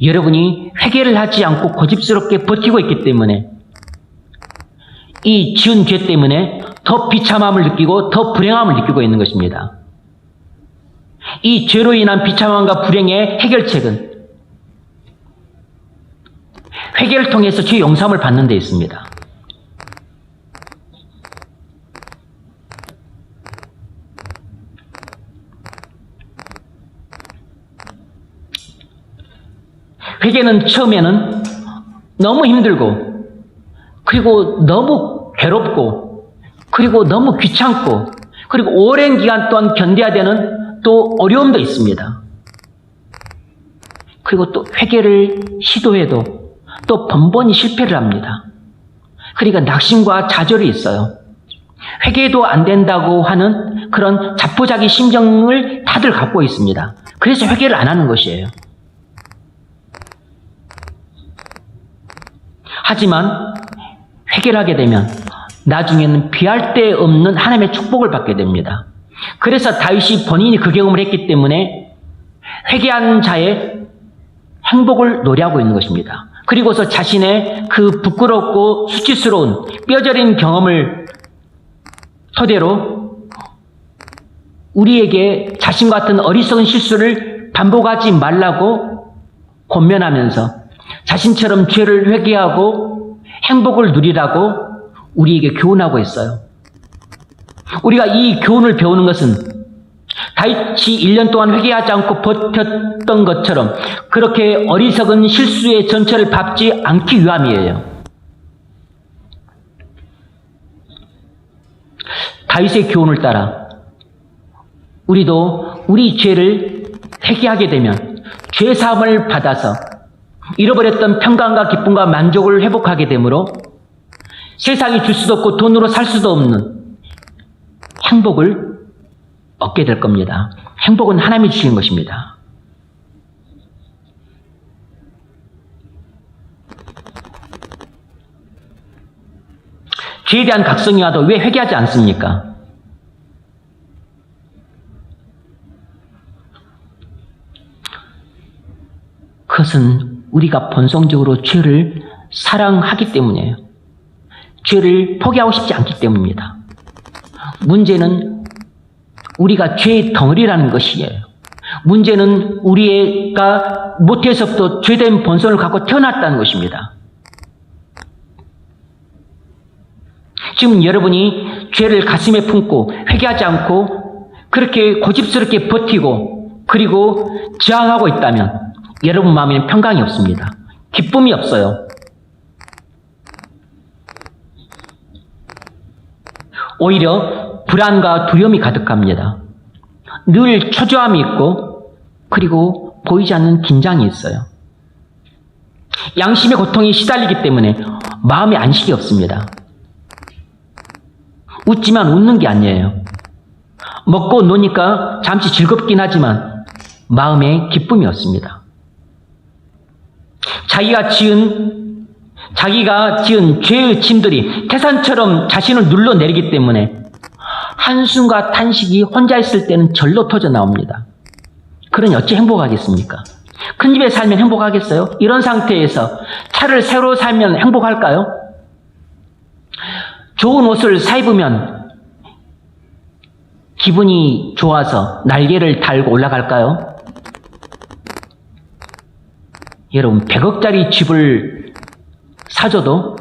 A: 여러분이 회개를 하지 않고 고집스럽게 버티고 있기 때문에, 이 지은 죄 때문에 더 비참함을 느끼고 더 불행함을 느끼고 있는 것입니다. 이 죄로 인한 비참함과 불행의 해결책은 회개를 통해서 죄 용서함을 받는 데 있습니다. 회개는 처음에는 너무 힘들고, 그리고 너무 괴롭고, 그리고 너무 귀찮고, 그리고 오랜 기간 동안 견뎌야 되는 또 어려움도 있습니다. 그리고 또 회개를 시도해도 또 번번이 실패를 합니다. 그러니까 낙심과 좌절이 있어요. 회개도 안 된다고 하는 그런 자포자기 심정을 다들 갖고 있습니다. 그래서 회개를 안 하는 것이에요. 하지만 회개를 하게 되면 나중에는 비할 데 없는 하나님의 축복을 받게 됩니다. 그래서 다윗이 본인이 그 경험을 했기 때문에 회개한 자의 행복을 노래하고 있는 것입니다. 그리고서 자신의 그 부끄럽고 수치스러운 뼈저린 경험을 토대로 우리에게 자신 같은 어리석은 실수를 반복하지 말라고 권면하면서 자신처럼 죄를 회개하고 행복을 누리라고 우리에게 교훈하고 있어요. 우리가 이 교훈을 배우는 것은 다윗이 1년 동안 회개하지 않고 버텼던 것처럼 그렇게 어리석은 실수의 전철을 밟지 않기 위함이에요. 다윗의 교훈을 따라 우리도 우리 죄를 회개하게 되면 죄 사함을 받아서 잃어버렸던 평강과 기쁨과 만족을 회복하게 되므로 세상이 줄 수도 없고 돈으로 살 수도 없는 행복을 얻게 될 겁니다. 행복은 하나님이 주시는 것입니다. 죄에 대한 각성이 와도 왜 회개하지 않습니까? 그것은 우리가 본성적으로 죄를 사랑하기 때문이에요. 죄를 포기하고 싶지 않기 때문입니다. 문제는 우리가 죄의 덩어리라는 것이에요. 문제는 우리가 모태에서부터 죄된 본성을 갖고 태어났다는 것입니다. 지금 여러분이 죄를 가슴에 품고 회개하지 않고 그렇게 고집스럽게 버티고 그리고 저항하고 있다면 여러분 마음에는 평강이 없습니다. 기쁨이 없어요. 오히려 불안과 두려움이 가득합니다. 늘 초조함이 있고 그리고 보이지 않는 긴장이 있어요. 양심의 고통이 시달리기 때문에 마음에 안식이 없습니다. 웃지만 웃는 게 아니에요. 먹고 노니까 잠시 즐겁긴 하지만 마음에 기쁨이 없습니다. 자기가 지은 죄의 짐들이 태산처럼 자신을 눌러내리기 때문에 한숨과 탄식이 혼자 있을 때는 절로 터져 나옵니다. 그러니 어찌 행복하겠습니까? 큰 집에 살면 행복하겠어요? 이런 상태에서 차를 새로 살면 행복할까요? 좋은 옷을 사 입으면 기분이 좋아서 날개를 달고 올라갈까요? 여러분, 100억짜리 집을 사줘도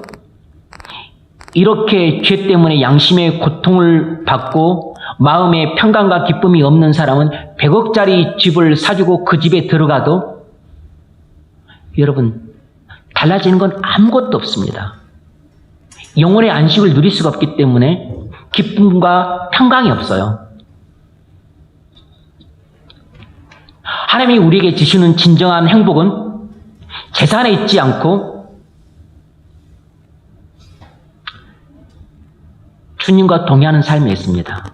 A: 이렇게 죄 때문에 양심의 고통을 받고 마음의 평강과 기쁨이 없는 사람은 100억짜리 집을 사주고 그 집에 들어가도 여러분, 달라지는 건 아무것도 없습니다. 영혼의 안식을 누릴 수가 없기 때문에 기쁨과 평강이 없어요. 하나님이 우리에게 주시는 진정한 행복은 재산에 있지 않고 주님과 동행하는 삶에 있습니다.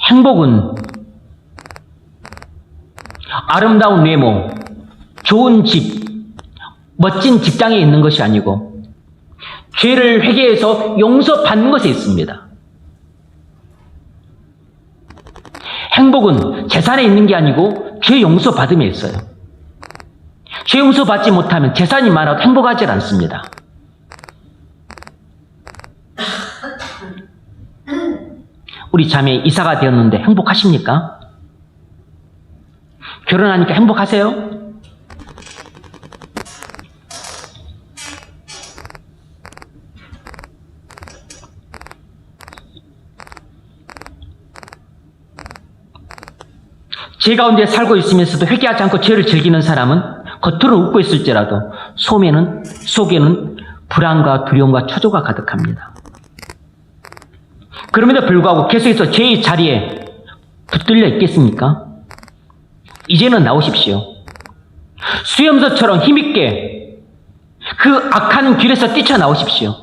A: 행복은 아름다운 외모, 좋은 집, 멋진 직장에 있는 것이 아니고 죄를 회개해서 용서받는 것에 있습니다. 행복은 재산에 있는 게 아니고 죄 용서받음에 있어요. 죄 용서받지 못하면 재산이 많아도 행복하지 않습니다. 우리 자매 이사가 되었는데 행복하십니까? 결혼하니까 행복하세요? 죄 가운데 살고 있으면서도 회개하지 않고 죄를 즐기는 사람은 겉으로 웃고 있을지라도 속에는 불안과 두려움과 초조가 가득합니다. 그럼에도 불구하고 계속해서 죄의 자리에 붙들려 있겠습니까? 이제는 나오십시오. 수염소처럼 힘있게 그 악한 길에서 뛰쳐나오십시오.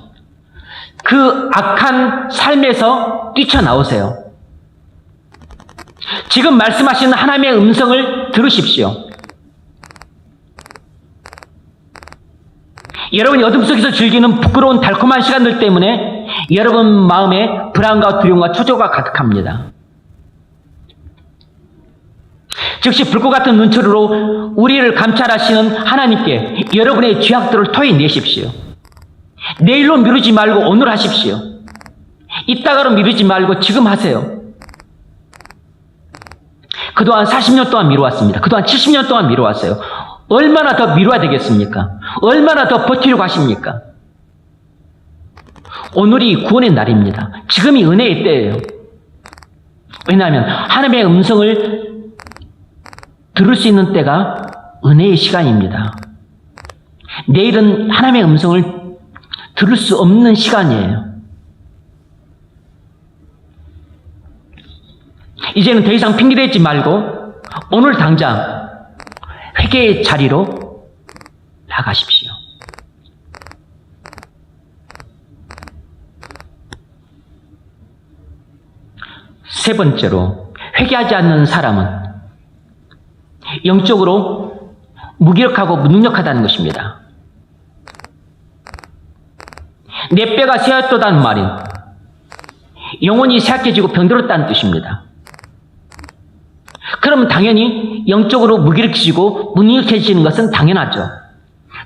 A: 그 악한 삶에서 뛰쳐나오세요. 지금 말씀하시는 하나님의 음성을 들으십시오. 여러분이 어둠 속에서 즐기는 부끄러운 달콤한 시간들 때문에 여러분 마음에 불안과 두려움과 초조가 가득합니다. 즉시 불꽃 같은 눈초리로 우리를 감찰하시는 하나님께 여러분의 죄악들을 토해내십시오. 내일로 미루지 말고 오늘 하십시오. 이따가로 미루지 말고 지금 하세요. 그동안 40년 동안 미뤄왔습니다. 그동안 70년 동안 미뤄왔어요. 얼마나 더 미뤄야 되겠습니까? 얼마나 더 버티려고 하십니까? 오늘이 구원의 날입니다. 지금이 은혜의 때예요. 왜냐하면 하나님의 음성을 들을 수 있는 때가 은혜의 시간입니다. 내일은 하나님의 음성을 들을 수 없는 시간이에요. 이제는 더 이상 핑계대지 말고 오늘 당장 회개의 자리로 나가십시오. 세 번째로, 회개하지 않는 사람은 영적으로 무기력하고 무능력하다는 것입니다. 내 뼈가 쇠하였다는 말은 영혼이 쇠약해지고 병들었다는 뜻입니다. 그럼 당연히 영적으로 무기력해지고 무능력해지는 것은 당연하죠.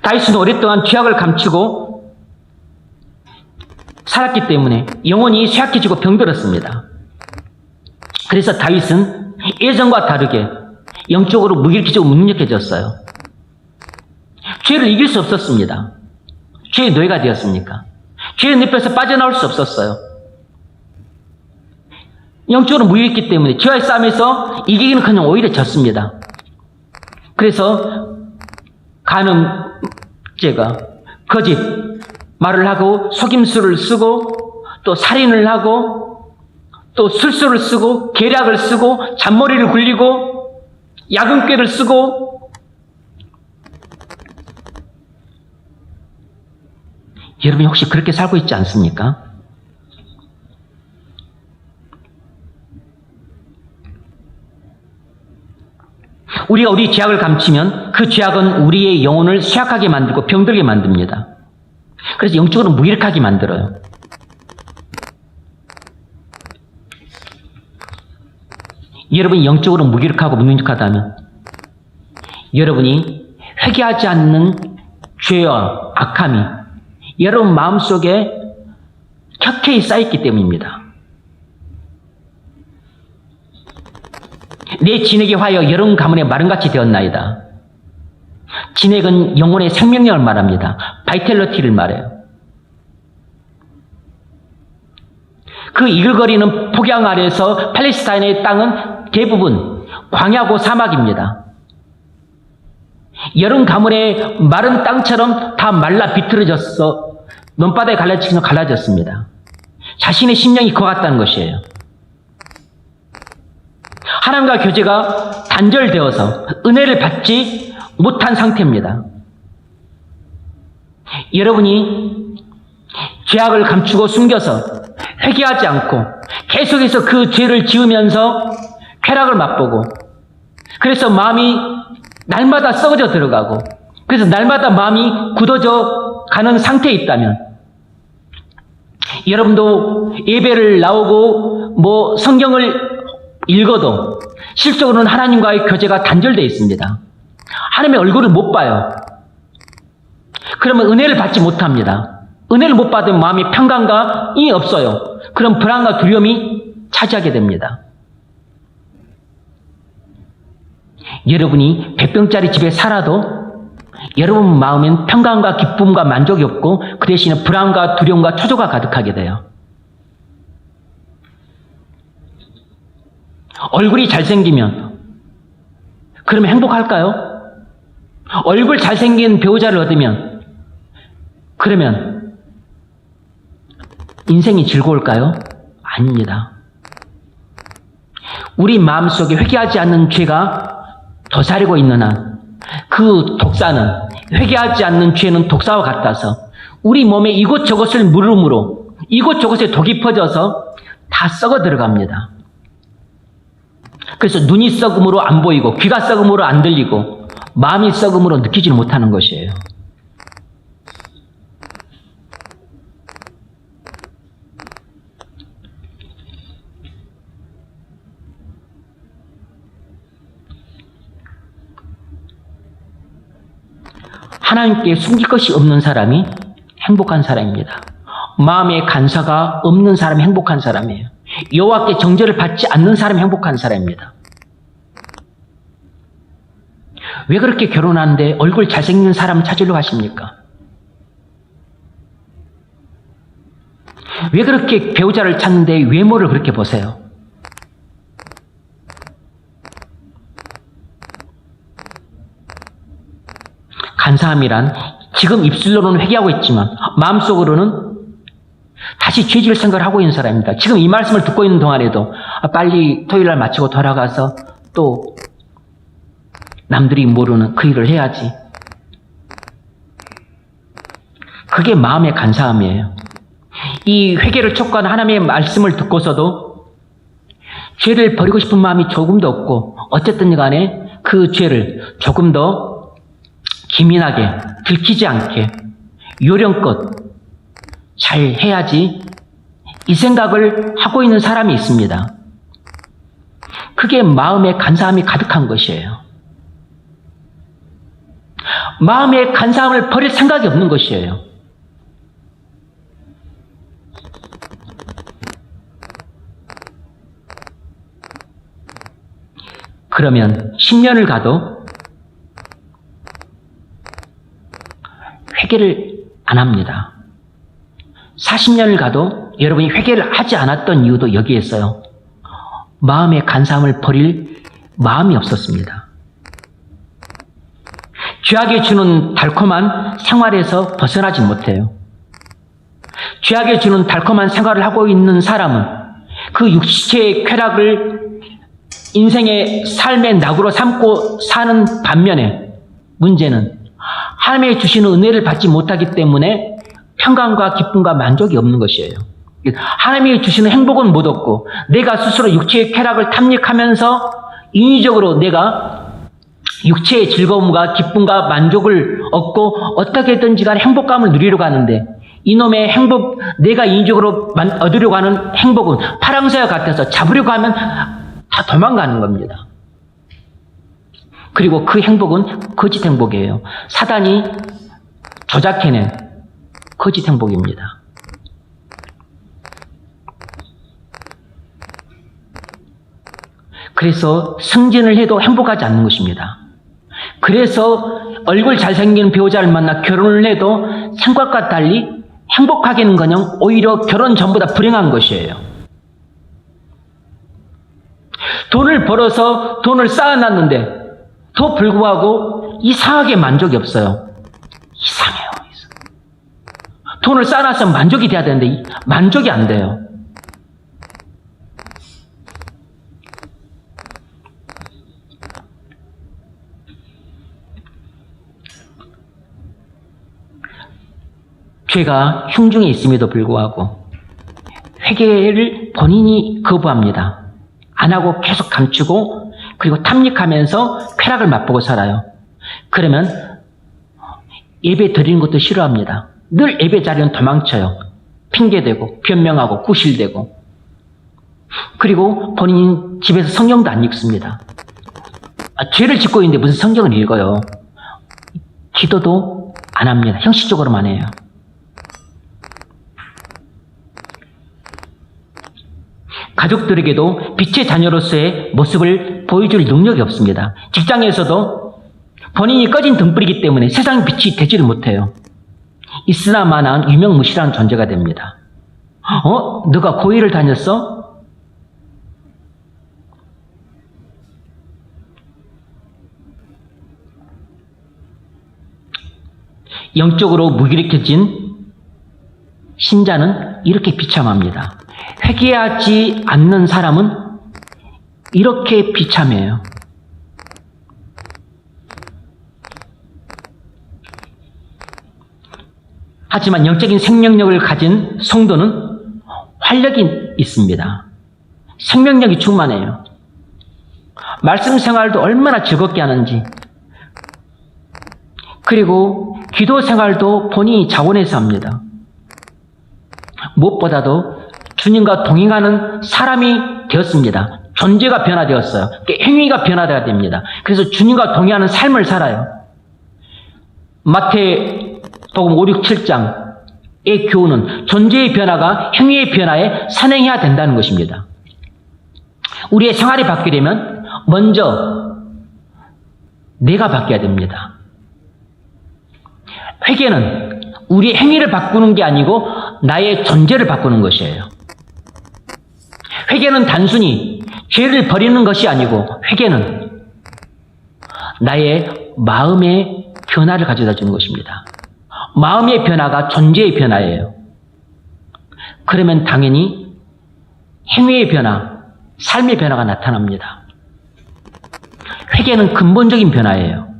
A: 다윗은 오랫동안 죄악을 감추고 살았기 때문에 영혼이 쇠약해지고 병들었습니다. 그래서 다윗은 예전과 다르게 영적으로 무기력해지고 무능력해졌어요. 죄를 이길 수 없었습니다. 죄의 노예가 되었습니까? 죄의 늪에서 빠져나올 수 없었어요. 영적으로 무기력했기 때문에 죄와의 싸움에서 이기기는커녕 오히려 졌습니다. 그래서 간음죄가 거짓 말을 하고 속임수를 쓰고 또 살인을 하고 또 술수를 쓰고 계략을 쓰고 잔머리를 굴리고 야근꾀를 쓰고, 여러분이 혹시 그렇게 살고 있지 않습니까? 우리가 우리 죄악을 감추면 그 죄악은 우리의 영혼을 쇠약하게 만들고 병들게 만듭니다. 그래서 영적으로 무기력하게 만들어요. 여러분이 영적으로 무기력하고 무능력하다면 여러분이 회개하지 않는 죄와 악함이 여러분 마음속에 켜켜이 쌓였기 때문입니다. 내 진액이 화여 여름 가문의 마름같이 되었나이다. 진액은 영혼의 생명력을 말합니다. 바이텔러티를 말해요. 그 이글거리는 폭양 아래에서 팔레스타인의 땅은 대부분 광야고 사막입니다. 여름 가물의 마른 땅처럼 다 말라 비틀어져서 논바다에 갈라졌습니다. 자신의 심령이 그와 같다는 것이에요. 하나님과 교제가 단절되어서 은혜를 받지 못한 상태입니다. 여러분이 죄악을 감추고 숨겨서 회개하지 않고 계속해서 그 죄를 지으면서 쾌락을 맛보고, 그래서 마음이 날마다 썩어져 들어가고, 그래서 날마다 마음이 굳어져 가는 상태에 있다면, 여러분도 예배를 나오고 성경을 읽어도 실적으로는 하나님과의 교제가 단절되어 있습니다. 하나님의 얼굴을 못 봐요. 그러면 은혜를 받지 못합니다. 은혜를 못 받으면 마음의 평강감이 없어요. 그럼 불안과 두려움이 차지하게 됩니다. 여러분이 100평짜리 집에 살아도 여러분 마음엔 평강과 기쁨과 만족이 없고 그 대신에 불안과 두려움과 초조가 가득하게 돼요. 얼굴이 잘생기면 그러면 행복할까요? 얼굴 잘생긴 배우자를 얻으면 그러면 인생이 즐거울까요? 아닙니다. 우리 마음속에 회개하지 않는 죄가 도사리고 있는 한 그 독사는, 회개하지 않는 죄는 독사와 같아서 우리 몸에 이곳저곳을 물음으로 이곳저곳에 독이 퍼져서 다 썩어 들어갑니다. 그래서 눈이 썩음으로 안 보이고 귀가 썩음으로 안 들리고 마음이 썩음으로 느끼지 못하는 것이에요. 하나님께 숨길 것이 없는 사람이 행복한 사람입니다. 마음에 간사가 없는 사람이 행복한 사람이에요. 여호와께 정죄를 받지 않는 사람이 행복한 사람입니다. 왜 그렇게 결혼하는데 얼굴 잘생긴 사람 찾으려고 하십니까? 왜 그렇게 배우자를 찾는데 외모를 그렇게 보세요? 간사함이란 지금 입술로는 회개하고 있지만 마음속으로는 다시 죄질 생각을 하고 있는 사람입니다. 지금 이 말씀을 듣고 있는 동안에도 빨리 토요일날 마치고 돌아가서 또 남들이 모르는 그 일을 해야지. 그게 마음의 간사함이에요. 이 회개를 촉구하는 하나님의 말씀을 듣고서도 죄를 버리고 싶은 마음이 조금도 없고 어쨌든 간에 그 죄를 조금 더 기민하게 들키지 않게 요령껏 잘 해야지 이 생각을 하고 있는 사람이 있습니다. 그게 마음의 간사함이 가득한 것이에요. 마음의 간사함을 버릴 생각이 없는 것이에요. 그러면 10년을 가도 회개를 안 합니다. 40년을 가도 여러분이 회개를 하지 않았던 이유도 여기에 있어요. 마음의 간사함을 버릴 마음이 없었습니다. 죄악이 주는 달콤한 생활에서 벗어나지 못해요. 죄악이 주는 달콤한 생활을 하고 있는 사람은 그 육체의 쾌락을 인생의 삶의 낙으로 삼고 사는 반면에 문제는 하나님의 주시는 은혜를 받지 못하기 때문에 평강과 기쁨과 만족이 없는 것이에요. 하나님이 주시는 행복은 못 얻고 내가 스스로 육체의 쾌락을 탐닉하면서 인위적으로 내가 육체의 즐거움과 기쁨과 만족을 얻고 어떻게든지 간에 행복감을 누리려고 하는데 이놈의 행복, 내가 인위적으로 얻으려고 하는 행복은 파랑새와 같아서 잡으려고 하면 다 도망가는 겁니다. 그리고 그 행복은 거짓 행복이에요. 사단이 조작해낸 거짓 행복입니다. 그래서 승진을 해도 행복하지 않는 것입니다. 그래서 얼굴 잘생긴 배우자를 만나 결혼을 해도 생각과 달리 행복하기는커녕 오히려 결혼 전보다 불행한 것이에요. 돈을 벌어서 돈을 쌓아놨는데 더 불구하고 이상하게 만족이 없어요. 이상해요. 돈을 쌓아놔서 만족이 돼야 되는데 만족이 안 돼요. 죄가 흉중에 있음에도 불구하고 회개를 본인이 거부합니다. 안 하고 계속 감추고 그리고 탐닉하면서 쾌락을 맛보고 살아요. 그러면 예배 드리는 것도 싫어합니다. 늘 예배 자리는 도망쳐요. 핑계대고 변명하고 구실대고 그리고 본인 집에서 성경도 안 읽습니다. 죄를 짓고 있는데 무슨 성경을 읽어요. 기도도 안 합니다. 형식적으로만 해요. 가족들에게도 빛의 자녀로서의 모습을 보여줄 능력이 없습니다. 직장에서도 본인이 꺼진 등불이기 때문에 세상 빛이 되지를 못해요. 있으나마나 유명무실한 존재가 됩니다. 너가 고일을 다녔어? 영적으로 무기력해진 신자는 이렇게 비참합니다. 회개하지 않는 사람은 이렇게 비참해요. 하지만 영적인 생명력을 가진 성도는 활력이 있습니다. 생명력이 충만해요. 말씀 생활도 얼마나 즐겁게 하는지, 그리고 기도 생활도 본인이 자원해서 합니다. 무엇보다도 주님과 동행하는 사람이 되었습니다. 존재가 변화되었어요. 행위가 변화되어야 됩니다. 그래서 주님과 동행하는 삶을 살아요. 마태복음 5, 6, 7장의 교훈은 존재의 변화가 행위의 변화에 선행해야 된다는 것입니다. 우리의 생활이 바뀌려면 먼저 내가 바뀌어야 됩니다. 회개는 우리의 행위를 바꾸는 게 아니고 나의 존재를 바꾸는 것이에요. 회개는 단순히 죄를 버리는 것이 아니고 회개는 나의 마음의 변화를 가져다 주는 것입니다. 마음의 변화가 존재의 변화예요. 그러면 당연히 행위의 변화, 삶의 변화가 나타납니다. 회개는 근본적인 변화예요.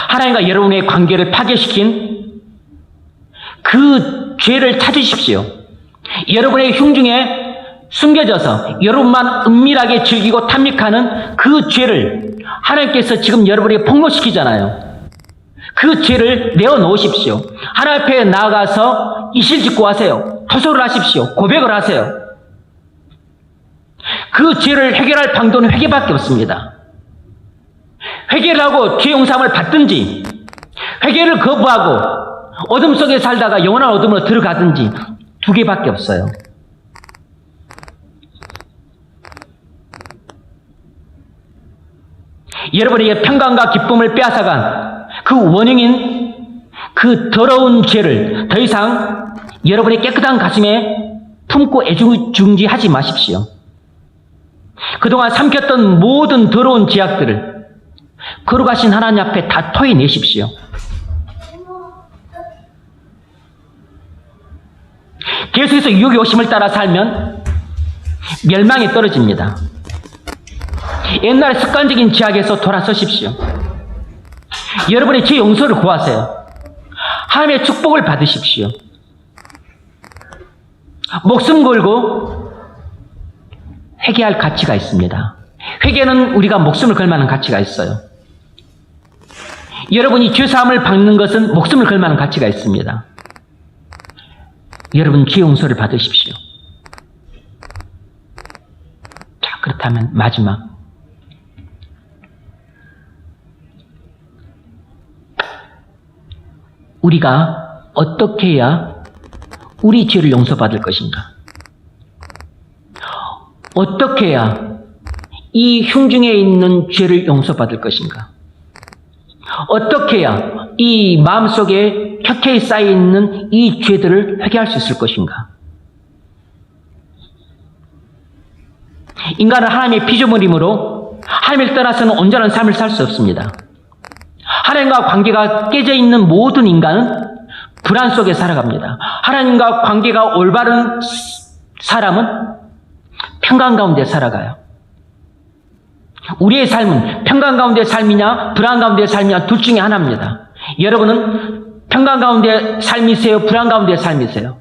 A: 하나님과 여러분의 관계를 파괴시킨 그 죄를 찾으십시오. 여러분의 흉중에 숨겨져서 여러분만 은밀하게 즐기고 탐닉하는 그 죄를 하나님께서 지금 여러분에게 폭로시키잖아요. 그 죄를 내어놓으십시오. 하나님 앞에 나아가서 이실직고하세요. 토설을 하십시오. 고백을 하세요. 그 죄를 해결할 방도는 회개밖에 없습니다. 회개를 하고 죄 용서함을 받든지, 회개를 거부하고 어둠 속에 살다가 영원한 어둠으로 들어가든지 두 개밖에 없어요. 여러분에게 평강과 기쁨을 빼앗아간 그 원흉인 그 더러운 죄를 더 이상 여러분의 깨끗한 가슴에 품고 애중지하지 마십시오. 그동안 삼켰던 모든 더러운 죄악들을 거룩하신 하나님 앞에 다 토해내십시오. 계속해서 유혹의 욕심을 따라 살면 멸망에 떨어집니다. 옛날의 습관적인 죄악에서 돌아서십시오. 여러분의 죄 용서를 구하세요. 하나님의 축복을 받으십시오. 목숨 걸고 회개할 가치가 있습니다. 회개는 우리가 목숨을 걸 만한 가치가 있어요. 여러분이 죄사함을 받는 것은 목숨을 걸 만한 가치가 있습니다. 여러분 죄 용서를 받으십시오. 자, 그렇다면 마지막, 우리가 어떻게 해야 우리 죄를 용서받을 것인가? 어떻게 해야 이 흉중에 있는 죄를 용서받을 것인가? 어떻게 해야 이 마음속에 켜켜이 쌓여있는 이 죄들을 회개할 수 있을 것인가? 인간은 하나님의 피조물이므로 하나님을 떠나서는 온전한 삶을 살 수 없습니다. 하나님과 관계가 깨져 있는 모든 인간은 불안 속에 살아갑니다. 하나님과 관계가 올바른 사람은 평강 가운데 살아가요. 우리의 삶은 평강 가운데의 삶이냐 불안 가운데의 삶이냐 둘 중에 하나입니다. 여러분은 평강 가운데의 삶이세요? 불안 가운데의 삶이세요?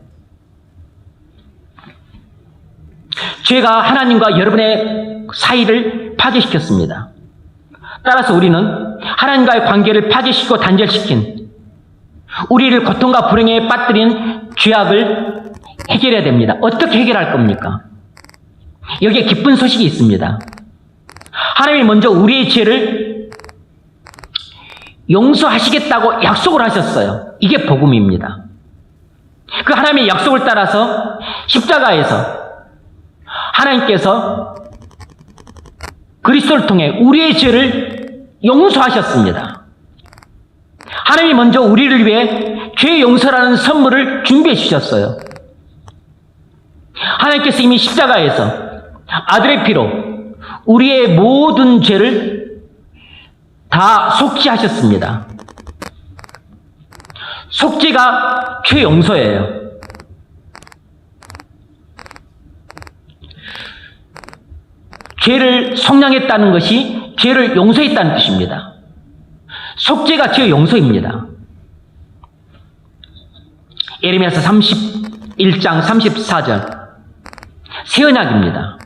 A: 죄가 하나님과 여러분의 사이를 파괴시켰습니다. 따라서 우리는 하나님과의 관계를 파괴시키고 단절시킨, 우리를 고통과 불행에 빠뜨린 죄악을 해결해야 됩니다. 어떻게 해결할 겁니까? 여기에 기쁜 소식이 있습니다. 하나님이 먼저 우리의 죄를 용서하시겠다고 약속을 하셨어요. 이게 복음입니다. 그 하나님의 약속을 따라서 십자가에서 하나님께서 그리스도를 통해 우리의 죄를 용서하셨습니다. 하나님이 먼저 우리를 위해 죄 용서라는 선물을 준비해 주셨어요. 하나님께서 이미 십자가에서 아들의 피로 우리의 모든 죄를 다 속죄하셨습니다. 속죄가 죄 용서예요. 죄를 속량했다는 것이 죄를 용서했다는 뜻입니다. 속죄가 죄 용서입니다. 예레미야서 31장 34절 새 언약입니다.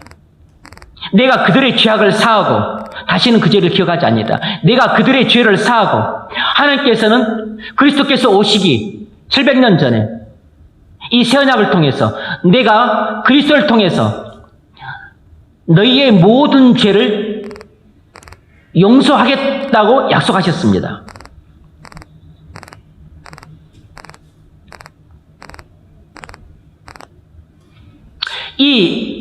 A: 내가 그들의 죄악을 사하고 다시는 그 죄를 기억하지 아니하리라. 내가 그들의 죄를 사하고, 하나님께서는 그리스도께서 오시기 700년 전에 이 새 언약을 통해서 내가 그리스도를 통해서 너희의 모든 죄를 용서하겠다고 약속하셨습니다. 이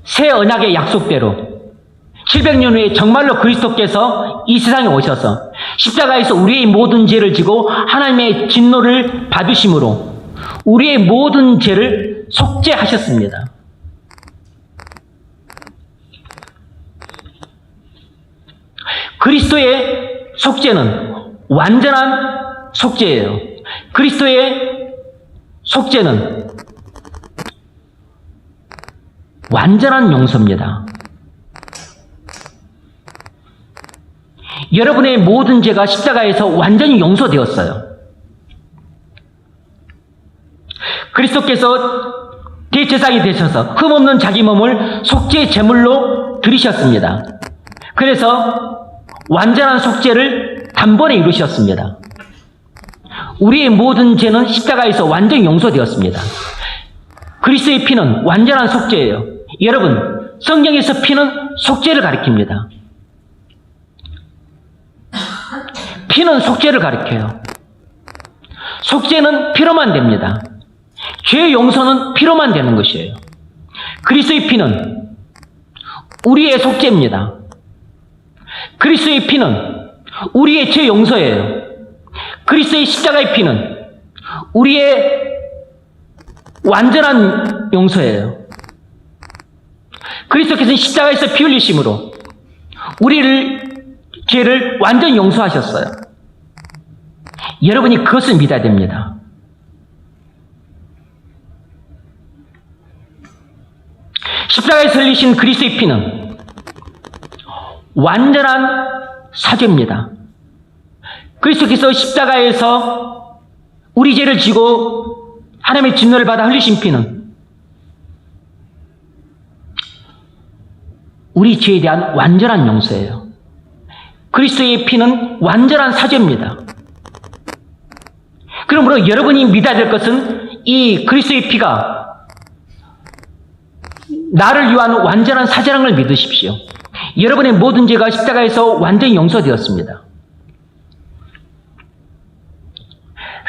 A: 새 언약의 약속대로 700년 후에 정말로 그리스도께서 이 세상에 오셔서 십자가에서 우리의 모든 죄를 지고 하나님의 진노를 받으심으로 우리의 모든 죄를 속죄하셨습니다. 그리스도의 속죄는 완전한 속죄예요. 그리스도의 속죄는 완전한 용서입니다. 여러분의 모든 죄가 십자가에서 완전히 용서되었어요. 그리스도께서 대제사장이 되셔서 흠없는 자기 몸을 속죄 제물로 드리셨습니다. 그래서 완전한 속죄를 단번에 이루셨습니다. 우리의 모든 죄는 십자가에서 완전히 용서되었습니다. 그리스도의 피는 완전한 속죄예요. 여러분, 성경에서 피는 속죄를 가리킵니다. 피는 속죄를 가리켜요. 속죄는 피로만 됩니다. 죄 용서는 피로만 되는 것이에요. 그리스도의 피는 우리의 속죄입니다. 그리스도의 피는 우리의 죄 용서예요. 그리스도의 십자가의 피는 우리의 완전한 용서예요. 그리스도께서는 십자가에서 피 흘리심으로 우리를 죄를 완전히 용서하셨어요. 여러분이 그것을 믿어야 됩니다. 십자가에서 흘리신 그리스도의 피는 완전한 사죄입니다. 그리스도께서 십자가에서 우리 죄를 지고 하나님의 진노를 받아 흘리신 피는 우리 죄에 대한 완전한 용서예요. 그리스도의 피는 완전한 사죄입니다. 그러므로 여러분이 믿어야 될 것은 이 그리스도의 피가 나를 위한 완전한 사죄라는 걸 믿으십시오. 여러분의 모든 죄가 십자가에서 완전히 용서되었습니다.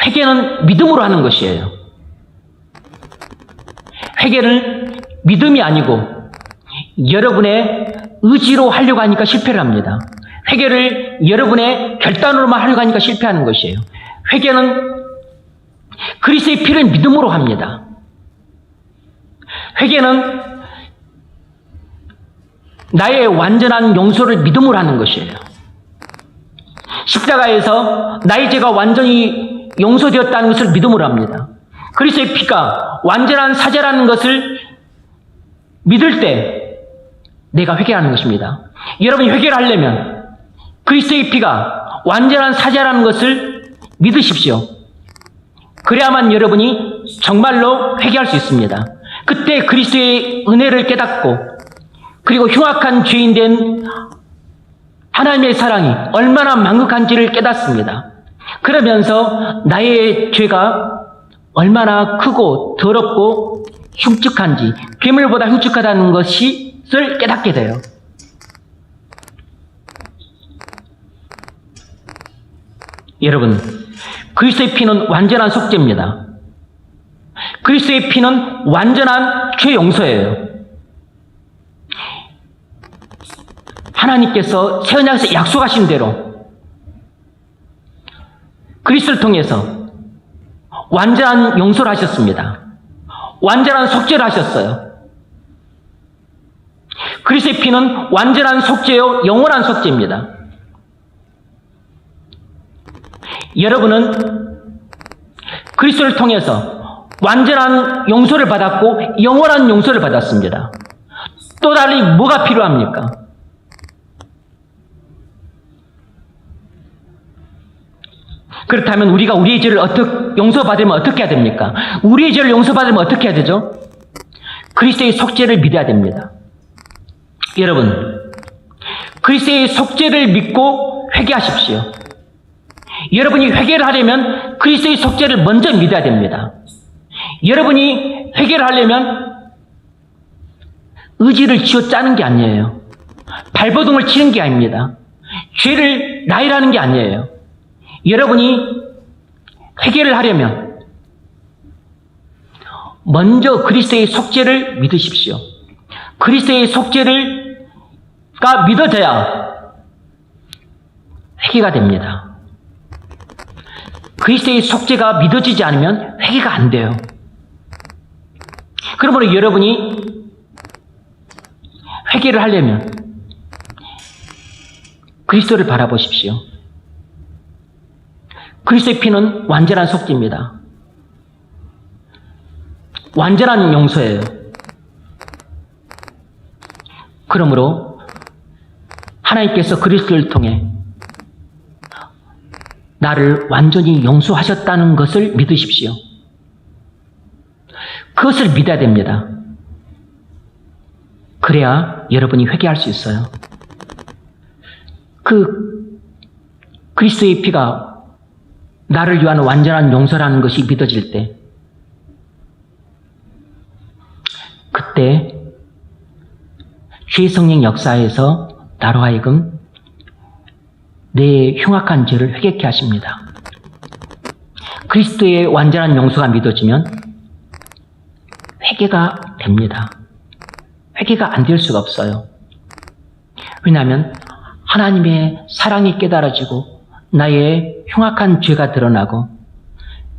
A: 회개는 믿음으로 하는 것이에요. 회개를 믿음이 아니고 여러분의 의지로 하려고 하니까 실패를 합니다. 회개를 여러분의 결단으로만 하려고 하니까 실패하는 것이에요. 회개는 그리스도의 피를 믿음으로 합니다. 회개는 나의 완전한 용서를 믿음으로 하는 것이에요. 십자가에서 나의 죄가 완전히 용서되었다는 것을 믿음으로 합니다. 그리스도의 피가 완전한 사죄라는 것을 믿을 때 내가 회개하는 것입니다. 여러분이 회개를 하려면 그리스도의 피가 완전한 사죄라는 것을 믿으십시오. 그래야만 여러분이 정말로 회개할 수 있습니다. 그때 그리스도의 은혜를 깨닫고 그리고 흉악한 죄인 된 하나님의 사랑이 얼마나 만극한지를 깨닫습니다. 그러면서 나의 죄가 얼마나 크고 더럽고 흉측한지, 괴물보다 흉측하다는 것을 깨닫게 돼요. 여러분, 그리스도의 피는 완전한 속죄입니다. 그리스도의 피는 완전한 죄 용서예요. 하나님께서 새 언약에서 약속하신 대로 그리스도를 통해서 완전한 용서를 하셨습니다. 완전한 속죄를 하셨어요. 그리스도의 피는 완전한 속죄요, 영원한 속죄입니다. 여러분은 그리스도를 통해서 완전한 용서를 받았고 영원한 용서를 받았습니다. 또 달리 뭐가 필요합니까? 그렇다면 우리가 우리의 죄를 용서받으면 어떻게 해야 됩니까? 우리의 죄를 용서받으면 어떻게 해야 되죠? 그리스도의 속죄를 믿어야 됩니다. 여러분, 그리스도의 속죄를 믿고 회개하십시오. 여러분이 회개를 하려면 그리스도의 속죄를 먼저 믿어야 됩니다. 여러분이 회개를 하려면 의지를 쥐어짜는 게 아니에요. 발버둥을 치는 게 아닙니다. 죄를 나열하는 게 아니에요. 여러분이 회개를 하려면 먼저 그리스도의 속죄를 믿으십시오. 그리스도의 속죄가 믿어져야 회개가 됩니다. 그리스도의 속죄가 믿어지지 않으면 회개가 안 돼요. 그러므로 여러분이 회개를 하려면 그리스도를 바라보십시오. 그리스도의 피는 완전한 속죄입니다. 완전한 용서예요. 그러므로 하나님께서 그리스도를 통해 나를 완전히 용서하셨다는 것을 믿으십시오. 그것을 믿어야 됩니다. 그래야 여러분이 회개할 수 있어요. 그리스도의 피가 나를 위한 완전한 용서라는 것이 믿어질 때, 그때 죄의 성령 역사에서 나로 하여금 내 흉악한 죄를 회개케 하십니다. 그리스도의 완전한 용서가 믿어지면 회개가 됩니다. 회개가 안 될 수가 없어요. 왜냐하면 하나님의 사랑이 깨달아지고 나의 흉악한 죄가 드러나고,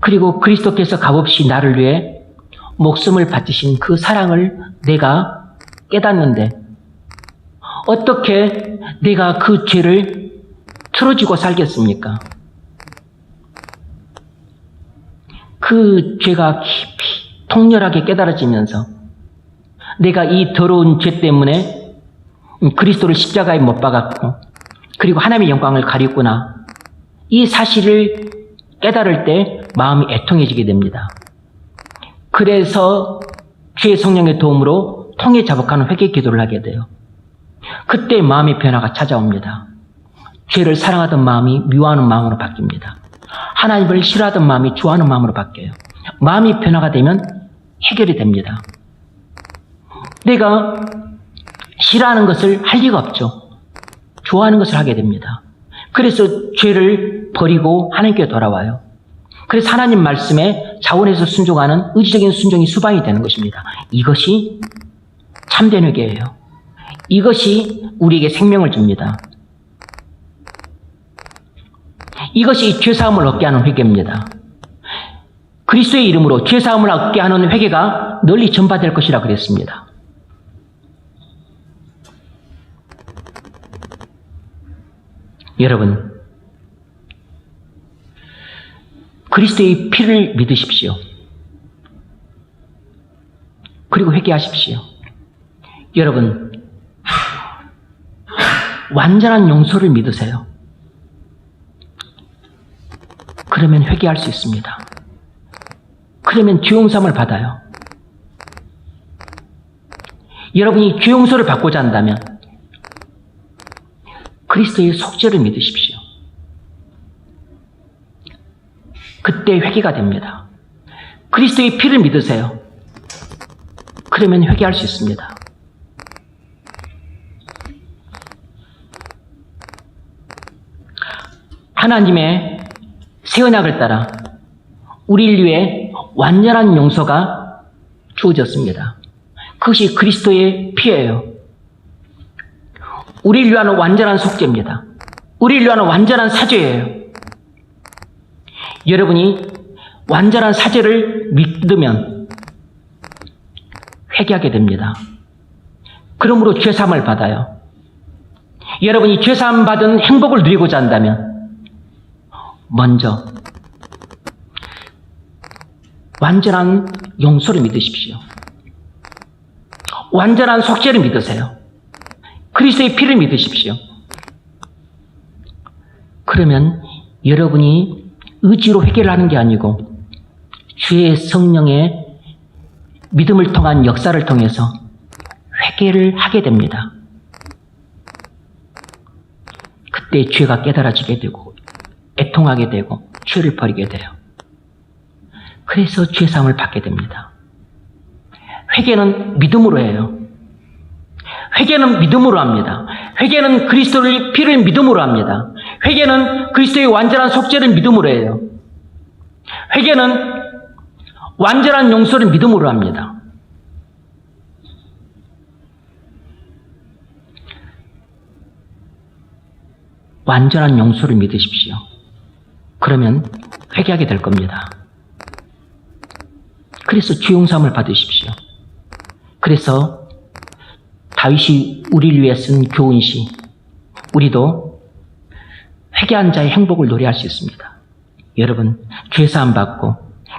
A: 그리고 그리스도께서 값없이 나를 위해 목숨을 바치신 그 사랑을 내가 깨닫는데, 어떻게 내가 그 죄를 틀어지고 살겠습니까? 그 죄가 깊이 통렬하게 깨달아지면서 내가 이 더러운 죄 때문에 그리스도를 십자가에 못 박았고, 그리고 하나님의 영광을 가리구나, 이 사실을 깨달을 때 마음이 애통해지게 됩니다. 그래서 주의 성령의 도움으로 통해 자복하는 회개 기도를 하게 돼요. 그때 마음의 변화가 찾아옵니다. 죄를 사랑하던 마음이 미워하는 마음으로 바뀝니다. 하나님을 싫어하던 마음이 좋아하는 마음으로 바뀌어요. 마음이 변화가 되면 해결이 됩니다. 내가 싫어하는 것을 할 리가 없죠. 좋아하는 것을 하게 됩니다. 그래서 죄를 버리고 하나님께 돌아와요. 그래서 하나님 말씀에 자원해서 순종하는 의지적인 순종이 수반이 되는 것입니다. 이것이 참된 회개예요. 이것이 우리에게 생명을 줍니다. 이것이 죄사함을 얻게 하는 회개입니다. 그리스도의 이름으로 죄사함을 얻게 하는 회개가 널리 전파될 것이라 그랬습니다. 여러분, 그리스도의 피를 믿으십시오. 그리고 회개하십시오. 여러분, 완전한 용서를 믿으세요. 그러면 회개할 수 있습니다. 그러면 죄 용서함을 받아요. 여러분이 죄 용서를 받고자 한다면 그리스도의 속죄를 믿으십시오. 그때 회개가 됩니다. 그리스도의 피를 믿으세요. 그러면 회개할 수 있습니다. 하나님의 새 언약을 따라 우리를 위해 완전한 용서가 주어졌습니다. 그것이 그리스도의 피예요. 우리를 위한 완전한 속죄입니다. 우리를 위한 완전한 사죄예요. 여러분이 완전한 사죄를 믿으면 회개하게 됩니다. 그러므로 죄사함을 받아요. 여러분이 죄사함 받은 행복을 누리고자 한다면 먼저 완전한 용서를 믿으십시오. 완전한 속죄를 믿으세요. 그리스도의 피를 믿으십시오. 그러면 여러분이 의지로 회개를 하는 게 아니고 주의 성령의 믿음을 통한 역사를 통해서 회개를 하게 됩니다. 그때 죄가 깨달아지게 되고 애통하게 되고 죄를 버리게 돼요. 그래서 죄사함을 받게 됩니다. 회개는 믿음으로 해요. 회개는 믿음으로 합니다. 회개는 그리스도의 피를 믿음으로 합니다. 회개는 그리스도의 완전한 속죄를 믿음으로 해요. 회개는 완전한 용서를 믿음으로 합니다. 완전한 용서를 믿으십시오. 그러면 회개하게 될 겁니다. 그래서 죄 용서함을 받으십시오. 그래서 다윗이 우리를 위해 쓴 교훈시, 우리도 회개한 자의 행복을 노래할 수 있습니다. 여러분, 죄사함 받고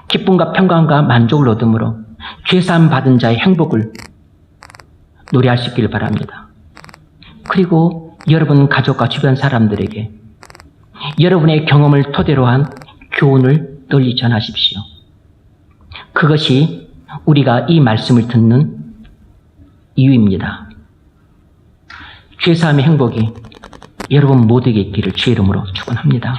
A: 기쁨과 평강과 만족을 얻음으로 죄사함 받은 자의 행복을 노래할 수 있기를 바랍니다. 그리고 여러분 가족과 주변 사람들에게 여러분의 경험을 토대로 한 교훈을 널리 전하십시오. 그것이 우리가 이 말씀을 듣는 이유입니다. 죄사함의 행복이 여러분 모두에게 있기를 주의 이름으로 축원합니다.